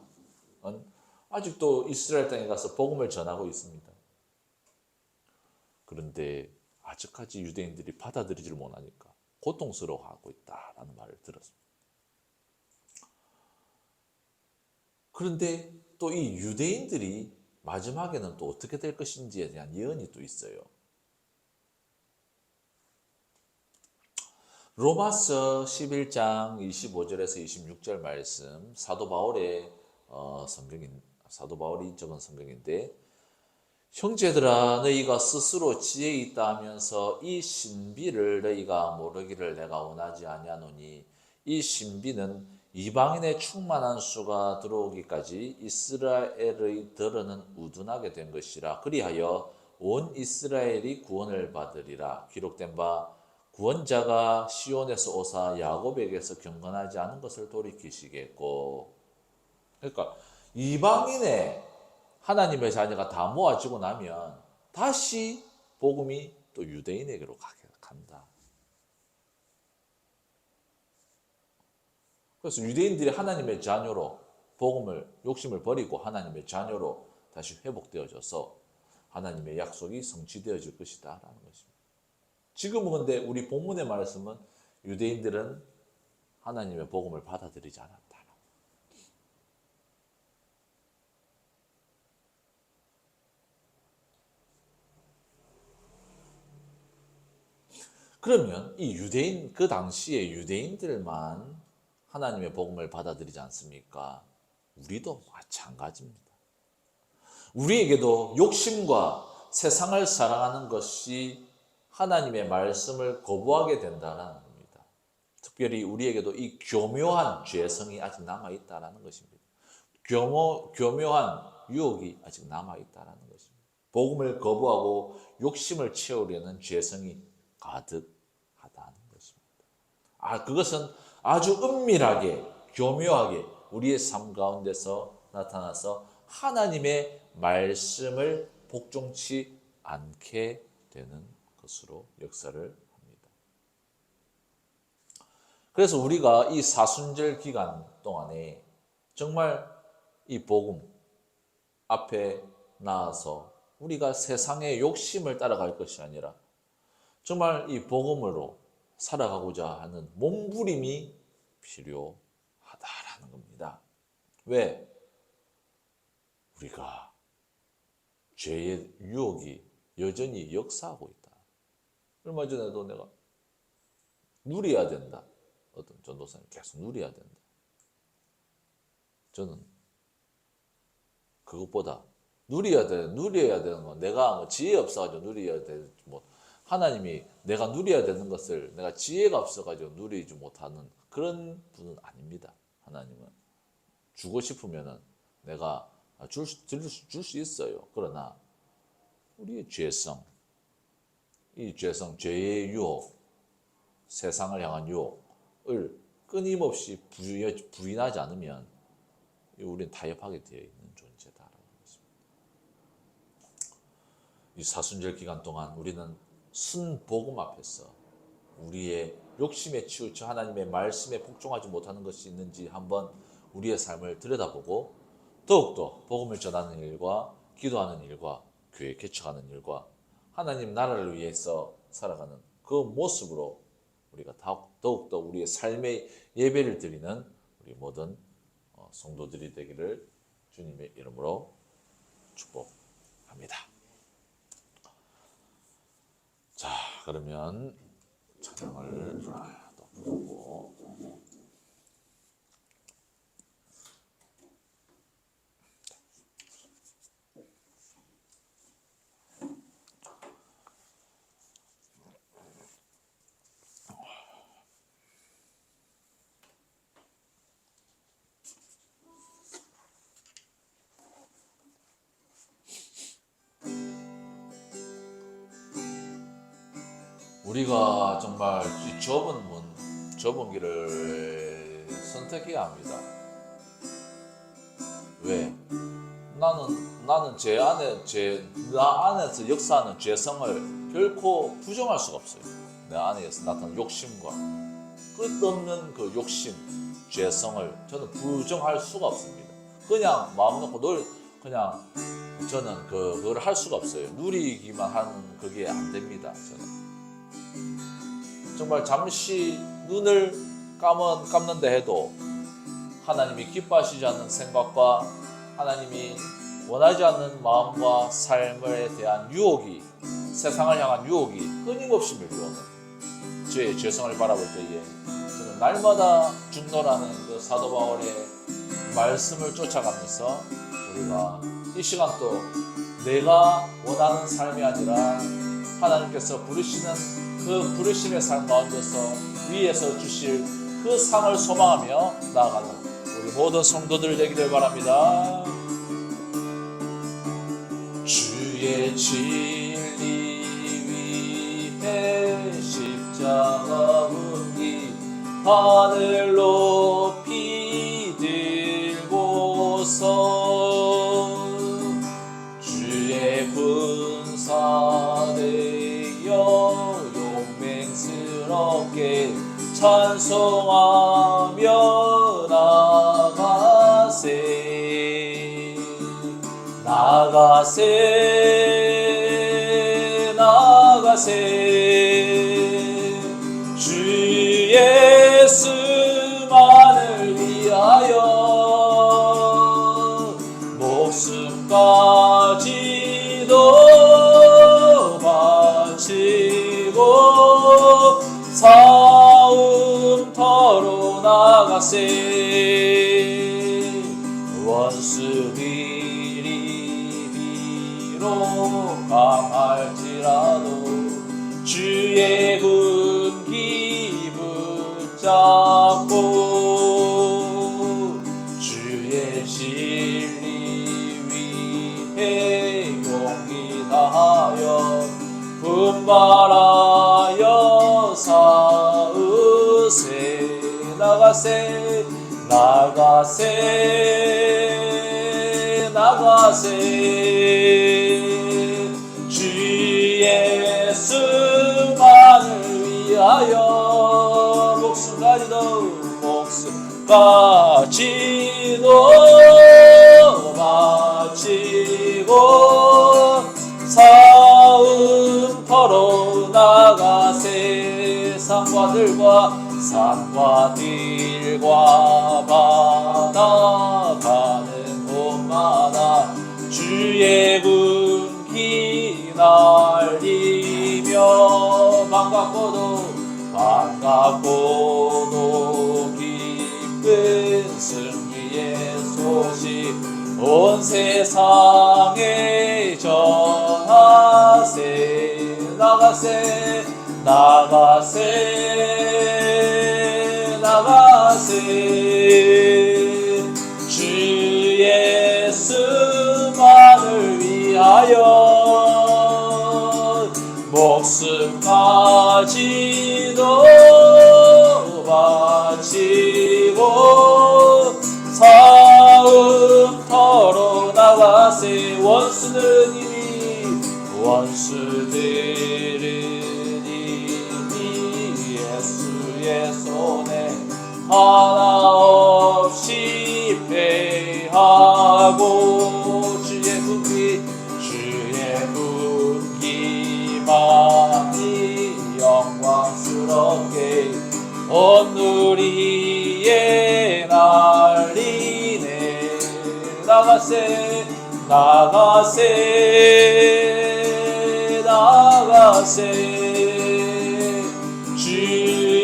아직도 이스라엘 땅에 가서 복음을 전하고 있습니다. 그런데 아직까지 유대인들이 받아들이지를 못하니까 고통스러워하고 있다라는 말을 들었습니다. 그런데 또 이 유대인들이 마지막에는 또 어떻게 될 것인지에 대한 예언이 또 있어요. 로마서 11장 25절에서 26절 말씀 사도 바울의 사도 바울이 적은 성경인데 형제들아 너희가 스스로 지혜 있다 하면서 이 신비를 너희가 모르기를 내가 원하지 아니하노니 이 신비는 이방인의 충만한 수가 들어오기까지 이스라엘의 덜어는 우둔하게 된 것이라 그리하여 온 이스라엘이 구원을 받으리라 기록된 바 구원자가 시온에서 오사 야곱에게서 경건하지 않은 것을 돌이키시겠고 그러니까 이방인의 하나님의 자녀가 다 모아지고 나면 다시 복음이 또 유대인에게로 간다. 그래서 유대인들이 하나님의 자녀로 복음을 욕심을 버리고 하나님의 자녀로 다시 회복되어져서 하나님의 약속이 성취되어질 것이다 라는 것입니다. 지금은 근데 우리 본문의 말씀은 유대인들은 하나님의 복음을 받아들이지 않았다. 그러면 이 유대인 그 당시에 유대인들만 하나님의 복음을 받아들이지 않습니까? 우리도 마찬가지입니다. 우리에게도 욕심과 세상을 사랑하는 것이 하나님의 말씀을 거부하게 된다는 겁니다. 특별히 우리에게도 이 교묘한 죄성이 아직 남아있다는 것입니다. 교묘한 유혹이 아직 남아있다는 것입니다. 복음을 거부하고 욕심을 채우려는 죄성이 가득하다는 것입니다. 그것은 아주 은밀하게, 교묘하게 우리의 삶 가운데서 나타나서 하나님의 말씀을 복종치 않게 되는 것으로 역사를 합니다. 그래서 우리가 이 사순절 기간 동안에 정말 이 복음 앞에 나아서 우리가 세상의 욕심을 따라갈 것이 아니라 정말 이 복음으로 살아가고자 하는 몸부림이 필요하다라는 겁니다. 왜? 우리가 죄의 유혹이 여전히 역사하고 있다. 얼마 전에도 내가 누려야 된다. 어떤 전도사님 계속 누려야 된다. 저는 그것보다 누려야 되는 건 내가 지혜 없어가지고 누려야 돼. 하나님이 내가 누려야 되는 것을 내가 지혜가 없어가지고 누리지 못하는 그런 분은 아닙니다. 하나님은 주고 싶으면은 내가 줄 수 있어요. 그러나 우리의 죄성, 이 죄성, 죄의 유혹, 세상을 향한 유혹을 끊임없이 부인하지 않으면 우리는 타협하게 되어 있는 존재다라는 것입니다. 이 사순절 기간 동안 우리는 순복음 앞에서 우리의 욕심에 치우쳐 하나님의 말씀에 복종하지 못하는 것이 있는지 한번 우리의 삶을 들여다보고 더욱더 복음을 전하는 일과 기도하는 일과 교회 개척하는 일과 하나님 나라를 위해서 살아가는 그 모습으로 우리가 더욱더 우리의 삶의 예배를 드리는 우리 모든 성도들이 되기를 주님의 이름으로 축복합니다. 자, 그러면 찬양을 또 부르고 우리가 정말 이 좁은 길을 선택해야 합니다. 왜? 나는 나 안에서 역사하는 죄성을 결코 부정할 수가 없어요. 내 안에서 나타나는 욕심과 끝없는 그 욕심, 죄성을 저는 부정할 수가 없습니다. 그냥 마음 놓고 그냥 저는 그걸 할 수가 없어요. 누리기만 하는 그게 안 됩니다. 저는. 정말 잠시 눈을 감는다 해도 하나님이 기뻐하시지 않는 생각과 하나님이 원하지 않는 마음과 삶에 대한 유혹이, 세상을 향한 유혹이 끊임없이 밀려오는 저의 죄성을 바라볼 때에 저는 날마다 중노라는 그 사도 바울의 말씀을 쫓아가면서 우리가 이 시간 또 내가 원하는 삶이 아니라 하나님께서 부르시는 그 부르심의 삶 가운데서 위에서 주실 그 상을 소망하며 나아가는 우리 모든 성도들 되기를 바랍니다. 주의 진리 위에 십자가 은기 하늘 높이 들고서 주의 분사되어 용맹스럽게 찬송하며 나가세 주 예수만을 위하여 목숨까지도 바치고 싸움터로 나가세 원수 미리 강할지라도 주의 군기 붙잡고 주의 진리 위해 용기 다하여 분발하여 싸우세 나가세 나가세 나가세 주 예수만을 위하여 목숨까지도 바치고 싸움터로 나가세 산과 들과 바다 가는 곳마다 주의 군기 날리며 반갑고도 기쁜 승리의 소식 온 세상에 전하세 나가세 주 예수만을 위하여 목숨까지도 바치고 싸움터로 나가세 원수들은 이미 예수의 손에 하나 없이 패하고 주의 군기만이 영광스럽게 온 누리에 날리네 나가세 주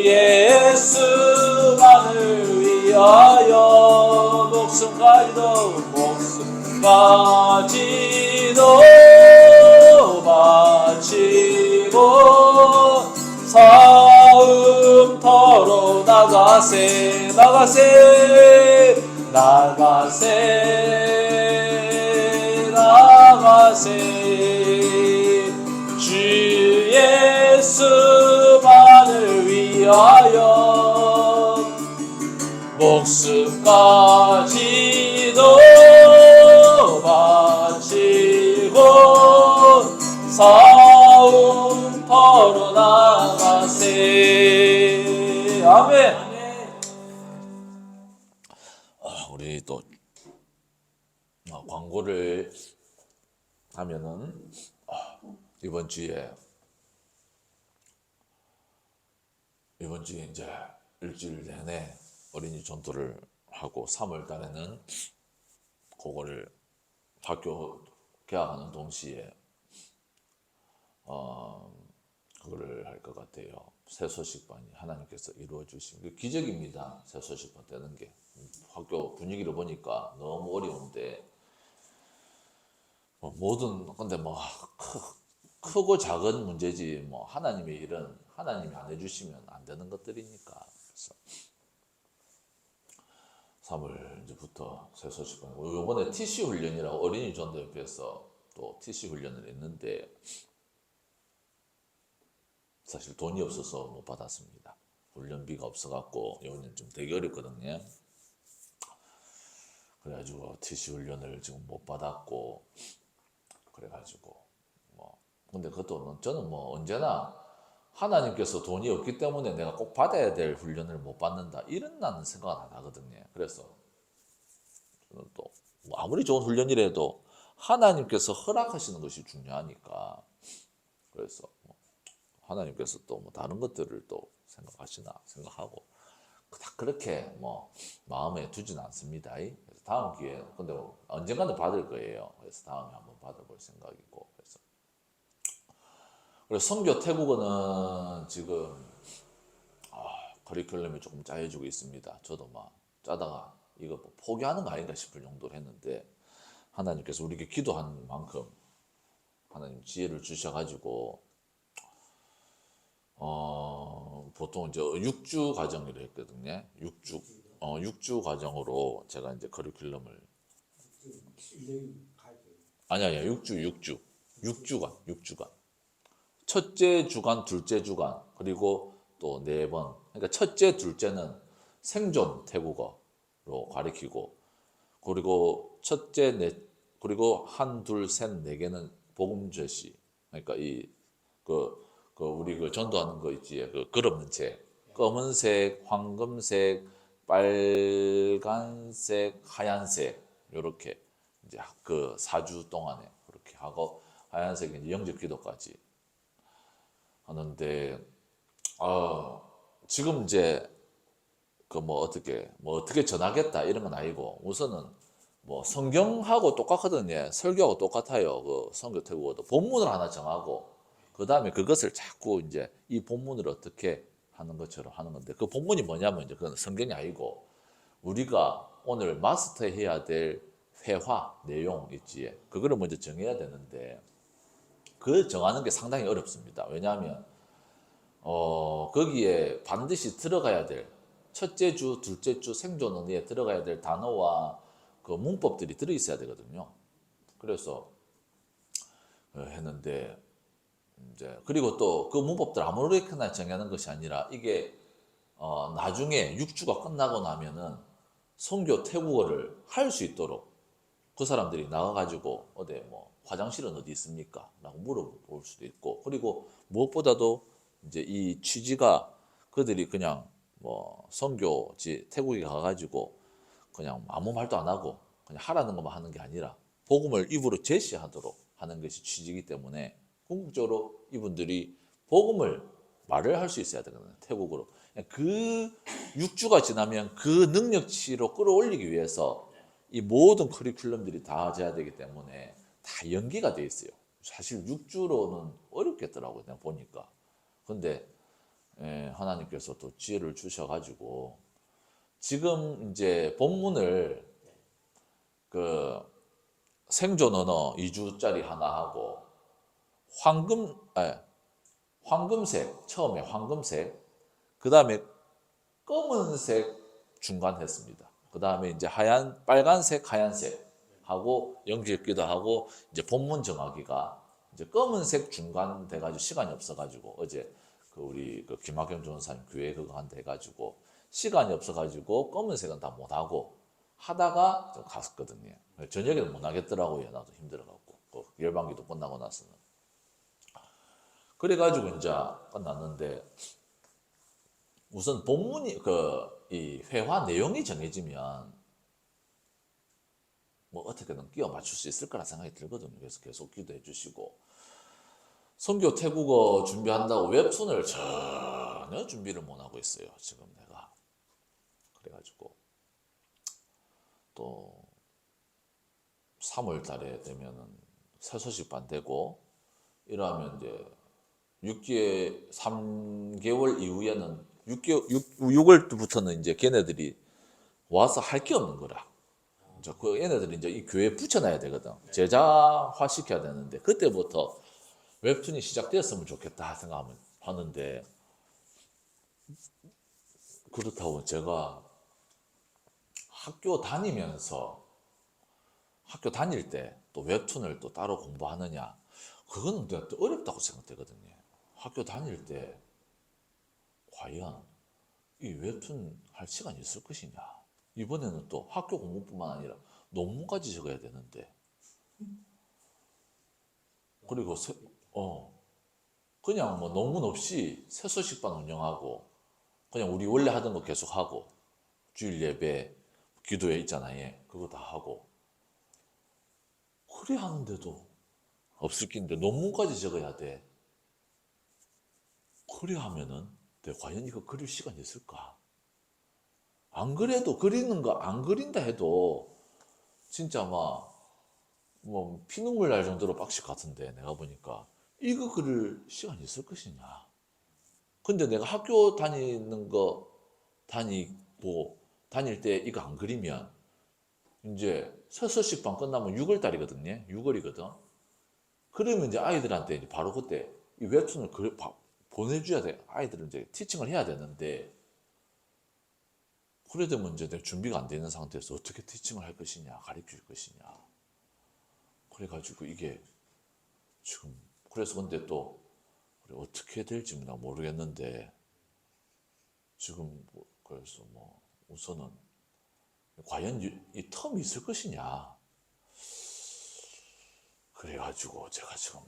예수만을 위하여 목숨까지도 바치고 싸움터로 나가세 주 예수만을 위하여 목숨까지도 바치고 싸움터로 나가세 아멘. 우리 또 광고를 하면은 이번 주에 이제 일주일 내내 어린이 전도를 하고 3월 달에는 그거를 학교 개학하는 동시에 그거를 할 것 같아요. 새소식반이 하나님께서 이루어 주신 기적입니다. 새소식반 되는 게 학교 분위기를 보니까 너무 어려운데 근데 크고 작은 문제지 하나님의 일은 하나님이 안 해주시면 안 되는 것들이니까. 그래서 3월 이제부터 새소식반 이번에 TC 훈련이라고 어린이 전도협회에서 또 TC 훈련을 했는데 사실 돈이 없어서 못 받았습니다. 훈련비가 없어갖고 이번엔 좀 되게 어렵거든요. 그래가지고 TC 훈련을 지금 못 받았고 그래가지고 근데 그것도 저는 언제나 하나님께서 돈이 없기 때문에 내가 꼭 받아야 될 훈련을 못 받는다 이런 나는 생각은 안 하거든요. 그래서 저는 또 아무리 좋은 훈련이라도 하나님께서 허락하시는 것이 중요하니까 그래서 하나님께서 또 다른 것들을 또 생각하시나 생각하고 다 그렇게 마음에 두진 않습니다. 그래서 다음 기회에 근데 언젠가는 받을 거예요. 그래서 다음에 한번 받아볼 생각이고 그래서 선교 태국어는 지금 커리큘럼이 조금 짜여지고 있습니다. 저도 짜다가 이거 포기하는 거 아닌가 싶을 정도로 했는데 하나님께서 우리에게 기도한 만큼 하나님 지혜를 주셔가지고 보통 이제 6주 과정으로 했거든요. 6주 과정으로 제가 이제 커리큘럼을 아니야 6주간 첫째 주간, 둘째 주간, 그리고 또 4번. 그러니까 첫째, 둘째는 생존 태국어로 가리키고, 그리고 첫째, 그리고 한, 둘, 셋, 4개는 복음 제시. 그러니까 우리 전도하는 거 있지. 글 없는 책. 검은색, 황금색, 빨간색, 하얀색. 요렇게 이제 4주 동안에 그렇게 하고, 하얀색은 이제 영접 기도까지 하는데, 지금 이제 어떻게 전하겠다 이런 건 아니고, 우선은 뭐 성경하고 똑같거든요. 설교하고 똑같아요. 선교 태국어도 본문을 하나 정하고, 그 다음에 그것을 자꾸 이제 이 본문을 어떻게 하는 것처럼 하는 건데, 그 본문이 뭐냐면 이제 그건 성경이 아니고, 우리가 오늘 마스터해야 될 회화 내용 있지. 그거를 먼저 정해야 되는데, 그 정하는 게 상당히 어렵습니다. 왜냐하면 거기에 반드시 들어가야 될 첫째 주, 둘째 주 생존 언어에 들어가야 될 단어와 그 문법들이 들어 있어야 되거든요. 그래서 했는데 이제 그리고 또 그 문법들 아무렇게나 정하는 것이 아니라 이게 나중에 6주가 끝나고 나면은 선교 태국어를 할 수 있도록 그 사람들이 나와가지고 어디 뭐 화장실은 어디 있습니까? 라고 물어볼 수도 있고, 그리고 무엇보다도 이제 이 취지가 그들이 그냥 뭐 선교지 태국에 가가지고 그냥 아무 말도 안 하고 그냥 하라는 것만 하는 게 아니라 복음을 입으로 제시하도록 하는 것이 취지이기 때문에 궁극적으로 이분들이 복음을 말을 할 수 있어야 되거든요. 태국어로. 그 6주가 지나면 그 능력치로 끌어올리기 위해서 이 모든 커리큘럼들이 다 돼야 되기 때문에 다 연기가 돼 있어요. 사실 6주로는 어렵겠더라고요. 그냥 보니까. 근데 하나님께서 또 지혜를 주셔가지고 지금 이제 본문을 그 생존 언어 2주짜리 하나 하고 황금색 처음에 황금색, 그 다음에 검은색 중간 했습니다. 그 다음에 이제 빨간색, 하얀색 하고 연기기도 하고 이제 본문 정하기가 이제 검은색 중간 돼가지고 시간이 없어가지고 어제 우리 김학경 전사님 교회 그거 한다 해가지고 시간이 없어가지고 검은색은 다 못하고 하다가 좀 갔었거든요. 저녁에는 못 하겠더라고요. 나도 힘들어갖고 열방기도 끝나고 나서는. 그래가지고 이제 끝났는데 우선 본문이 이 회화 내용이 정해지면 뭐 어떻게든 끼워 맞출 수 있을 거라 생각이 들거든요. 그래서 계속 기도해 주시고, 선교 태국어 준비한다고 웹툰을 전혀 준비를 못 하고 있어요. 지금 내가. 그래가지고 또 3월 달에 되면은 새 소식반 되고 이러면 이제 3개월 이후에는 6월부터는 이제 걔네들이 와서 할 게 없는 거라. 이제 그 얘네들이 이제 이 교회에 붙여놔야 되거든. 제자화 시켜야 되는데 그때부터 웹툰이 시작되었으면 좋겠다 생각하면 하는데, 그렇다고 제가 학교 다닐 때 또 웹툰을 또 따로 공부하느냐, 그거는 내가 또 어렵다고 생각되거든요. 학교 다닐 때 과연 이 웹툰 할 시간이 있을 것이냐. 이번에는 또 학교 공부뿐만 아니라 논문까지 적어야 되는데, 그리고 그냥 뭐 논문 없이 새소식반 운영하고 그냥 우리 원래 하던 거 계속하고 주일 예배 기도회 있잖아요. 그거 다 하고 그래 하는데도 없을 낀데 논문까지 적어야 돼. 그래 하면은 내가 과연 이거 그릴 시간이 있을까? 안 그래도 그리는 거 안 그린다 해도 진짜 막 뭐 피눈물 날 정도로 빡실 것 같은데, 내가 보니까 이거 그릴 시간이 있을 것이냐. 근데 내가 학교 다닐 때 이거 안 그리면 이제 서서식반 끝나면 6월 달이거든요. 6월이거든. 그러면 이제 아이들한테 이제 바로 그때 이 웹툰을 보내줘야 돼. 아이들은 이제 티칭을 해야 되는데, 그래 되면 이제 내가 준비가 안 되는 상태에서 어떻게 티칭을 할 것이냐, 가르쳐 줄 것이냐. 그래가지고 이게 지금, 그래서 근데 또 그래, 어떻게 될지 나 모르겠는데, 지금 그래서 뭐 우선은 과연 이 텀이 있을 것이냐. 그래가지고 제가 지금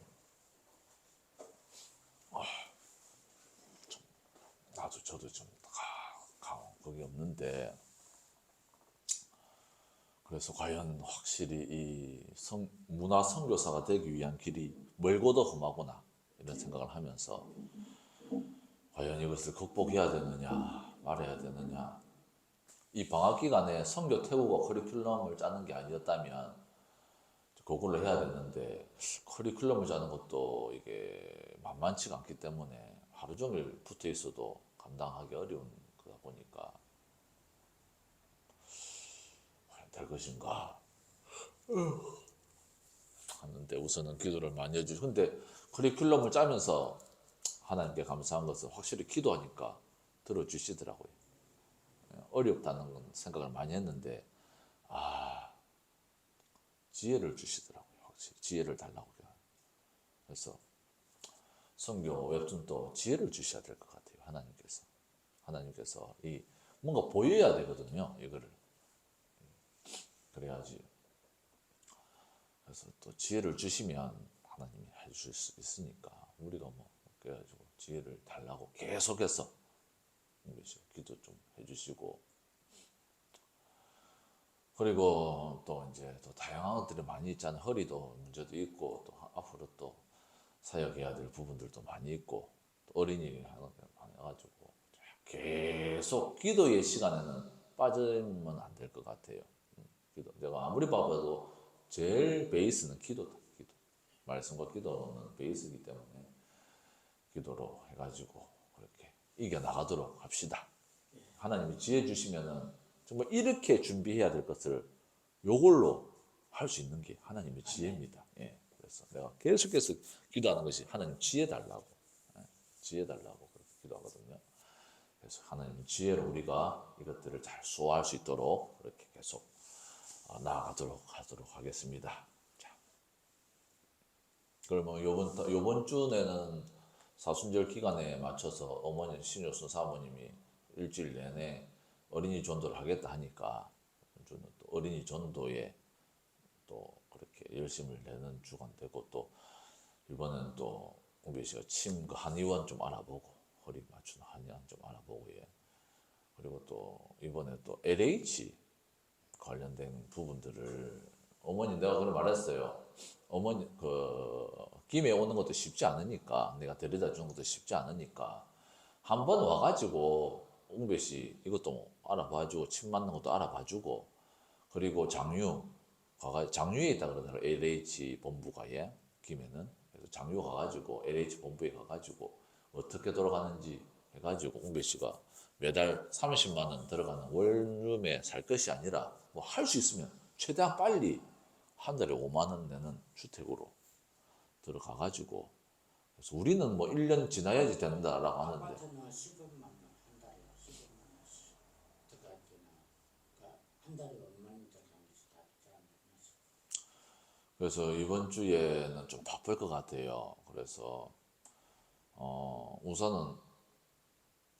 나도 저도 좀 그게 없는데, 그래서 과연 확실히 이 문화 선교사가 되기 위한 길이 멀고도 험하구나 이런 생각을 하면서, 과연 이것을 극복해야 되느냐 말해야 되느냐. 이 방학 기간에 선교 태국어 커리큘럼을 짜는 게 아니었다면 그걸로 해야 되는데, 커리큘럼을 짜는 것도 이게 만만치가 않기 때문에 하루 종일 붙어 있어도 감당하기 어려운 거다 보니까 과연 될 것인가 하는데, 우선은 기도를 많이 해주시고, 근데 커리큘럼을 짜면서 하나님께 감사한 것은 확실히 기도하니까 들어주시더라고요. 어렵다는 생각을 많이 했는데, 지혜를 주시더라고요. 확실히 지혜를 달라고. 그래서 성경 웹툰도 지혜를 주셔야 될 것 같아요. 하나님께서 이 뭔가 보여야 되거든요. 이거를 그래야지. 그래서 또 지혜를 주시면 하나님이 해줄 수 있으니까, 우리가 뭐 그래가지고 지혜를 달라고 계속해서 기도 좀 해주시고, 그리고 또 이제 또 다양한 것들이 많이 있잖아요. 허리도 문제도 있고, 또 앞으로 또 사역해야 될 부분들도 많이 있고, 또 어린이 하는 게 많아가지고 계속 기도의 시간에는 빠지면 안 될 것 같아요. 기도. 내가 아무리 봐도 제일 베이스는 기도다. 기도. 말씀과 기도는 베이스이기 때문에 기도로 해가지고 그렇게 이겨나가도록 합시다. 하나님이 지혜 주시면은 정말 이렇게 준비해야 될 것을 요걸로 할 수 있는 게 하나님의 지혜입니다. 예. 그래서 내가 계속해서 기도하는 것이 하나님 지혜 달라고, 지혜 달라고 그렇게 기도하거든요. 그래서 하나님 지혜로 우리가 이것들을 잘 수호할 수 있도록 그렇게 계속 나아가도록 하도록 하겠습니다. 자, 그러면 요번 주에는 사순절 기간에 맞춰서 어머니 신효순 사모님이 일주일 내내 어린이 전도를 하겠다 하니까, 저는 또 어린이 전도에 또 그렇게 열심을 내는 주간 되고, 또 이번에는 또 우리 씨가 침 한의원 좀 알아보고, 허리 맞추는 한의원 좀 알아보고, 예. 그리고 또 이번에 또 LH 관련된 부분들을, 어머니 내가 그걸 말했어요. 어머니 김해 오는 것도 쉽지 않으니까, 내가 데려다 주는 것도 쉽지 않으니까 한번 와가지고 웅배 씨 이것도 알아봐주고, 침 맞는 것도 알아봐주고, 그리고 장유에 있다 그러더라고요. LH 본부가, 예, 김해는. 그래서 장유 가가지고 LH 본부에 가가지고 어떻게 돌아가는지 해가지고 웅배 씨가 매달 30만 원 들어가는 원룸에 살 것이 아니라, 뭐 할 수 있으면 최대한 빨리 한 달에 5만 원 내는 주택으로 들어가가지고, 그래서 우리는 뭐 1년 지나야지 된다라고 하는데, 아파트는 15만 원 한 달에 15만 원씩 들어가지나, 그러니까 한 달에 얼마나 들어가는지 다 사람들이 알았어. 그래서 이번 주에는 좀 바쁠 것 같아요. 그래서 우선은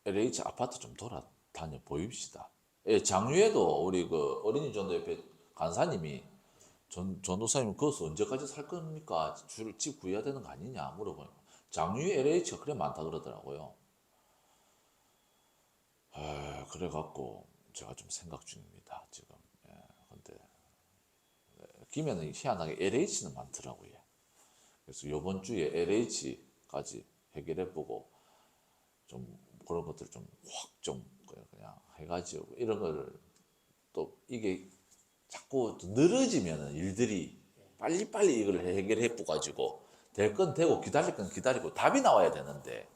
LH 아파트 좀 돌아다녀 보입시다. 예, 장유에도 우리 그 어린이 전도협회 간사님이 전도사님 거기서 언제까지 살 겁니까? 집 구해야 되는 거 아니냐 물어보니까 장유 LH가 그래 많다 그러더라고요. 그래갖고 제가 좀 생각 중입니다 지금. 예, 근데 김해는 희한하게 LH는 많더라고요. 그래서 이번 주에 LH까지 해결해보고, 좀 그런 것들 좀 확 좀 그냥 해가지고, 이런 거를 또 이게 자꾸 늘어지면은 일들이 빨리빨리 이걸 해결해보가지고 될 건 되고 기다릴 건 기다리고 답이 나와야 되는데,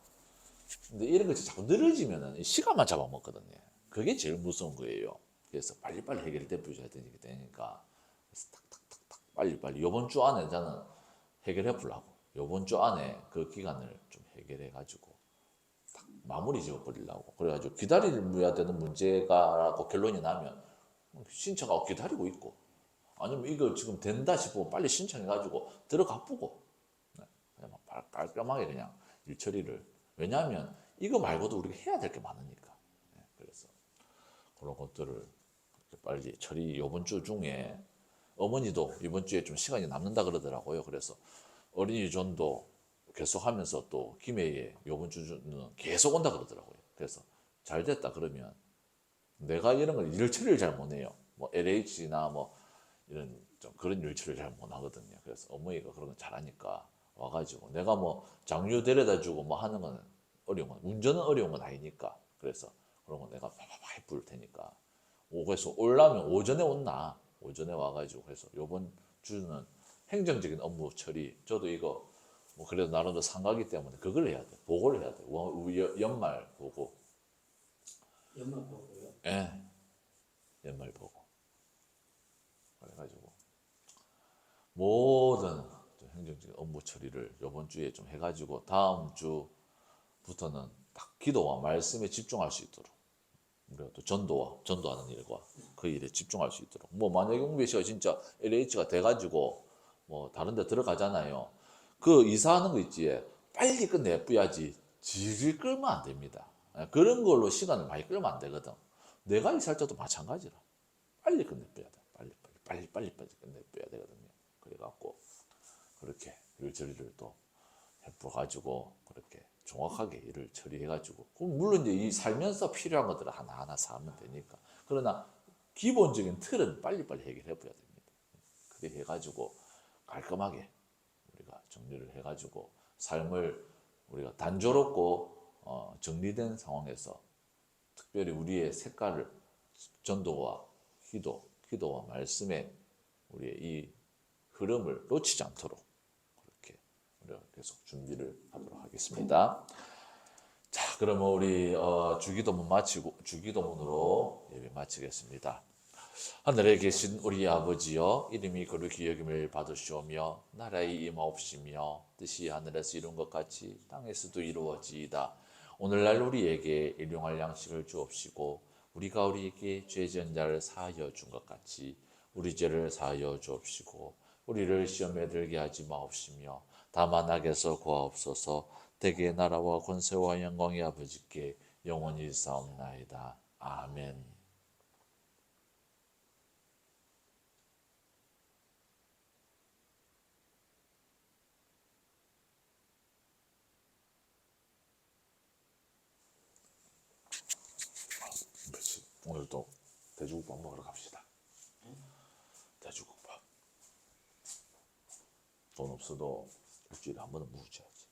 근데 이런 것이 자꾸 늘어지면은 시간만 잡아먹거든요. 그게 제일 무서운 거예요. 그래서 빨리빨리 해결돼 보셔야 되니까, 그래서 탁탁탁탁 빨리빨리 이번 주 안에 저는 해결해 보려고 요번 주 안에 그 기간을 좀 해결해 가지고 딱 마무리 지어 버리려고 그래가지고 기다려야 되는 문제가라고 결론이 나면 신청하고 기다리고 있고 아니면 이거 지금 된다 싶으면 빨리 신청해 가지고 들어가 보고 그냥 막 깔끔하게 그냥 일 처리를 왜냐하면 이거 말고도 우리가 해야 될 게 많으니까 그래서 그런 것들을 이렇게 빨리 처리 이번 주 중에 어머니도 이번 주에 좀 시간이 남는다 그러더라고요. 그래서 어린이 존도 계속 하면서 또 김해에 이번 주는 계속 온다 그러더라고요. 그래서 잘 됐다 그러면 내가 이런 걸 일 처리를 잘 못해요. 뭐 LH나 뭐 이런 좀 그런 일 처리를 잘 못하거든요. 그래서 어머니가 그런 거 잘하니까 와가지고 내가 뭐 장류 데려다 주고 뭐 하는 건 어려운 건 운전은 어려운 건 아니니까 그래서 그런 거 내가 파파파 해볼 테니까 그래서 올라면 오전에 온나 오전에 와가지고 그래서 요번 주는 행정적인 업무 처리 저도 이거 뭐 그래도 나름대로 상가기 때문에 그걸 해야 돼 보고를 해야 돼 연말 보고 연말 보고요. 예 연말 보고 그래가지고 모든 좀 행정적인 업무 처리를 요번 주에 좀 해가지고 다음 주부터는 딱 기도와 말씀에 집중할 수 있도록 우리가 또 전도하는 일과 그 일에 집중할 수 있도록 뭐 만약에 웅배 씨가 진짜 LH가 돼가지고 뭐 다른 데 들어가잖아요 그 이사하는 거 있지 빨리 끝내줘야지 질질 끌면 안 됩니다 그런 걸로 시간을 많이 끌면 안 되거든 내가 이사할 때도 마찬가지라 빨리 끝내줘야 돼 빨리 끝내줘야 되거든요 그래갖고 그렇게 일 처리를 또 해가지고 그렇게 정확하게 일을 처리해가지고 그럼 물론 이제 이 살면서 필요한 것들을 하나하나 사면 되니까 그러나 기본적인 틀은 빨리빨리 해결해 봐야 됩니다. 그래 해가지고 깔끔하게 우리가 정리를 해가지고 삶을 우리가 단조롭고 정리된 상황에서 특별히 우리의 색깔을 전도와 기도와 말씀에 우리의 이 흐름을 놓치지 않도록 그렇게 우리가 계속 준비를 하도록 하겠습니다. 자, 그러면 우리 주기도문 마치고 주기도문으로 예배 마치겠습니다. 하늘에 계신 우리 아버지여 이름이 거룩히 여김을 받으시오며 나라의 임하옵시며 뜻이 하늘에서 이룬 것 같이 땅에서도 이루어지이다. 오늘날 우리에게 일용할 양식을 주옵시고 우리가 우리에게 죄 지은 자를 사하여 준 것 같이 우리 죄를 사하여 주옵시고 우리를 시험에 들게 하지 마옵시며 다만 악에서 구하옵소서. 대개의 나라와 권세와 영광이 아버지께 영원히 사옵나이다. 아멘. 오늘도 돼지국밥 먹으러 갑시다. 돼지국밥. 돈 없어도 일주일에 한 번은 먹어야지.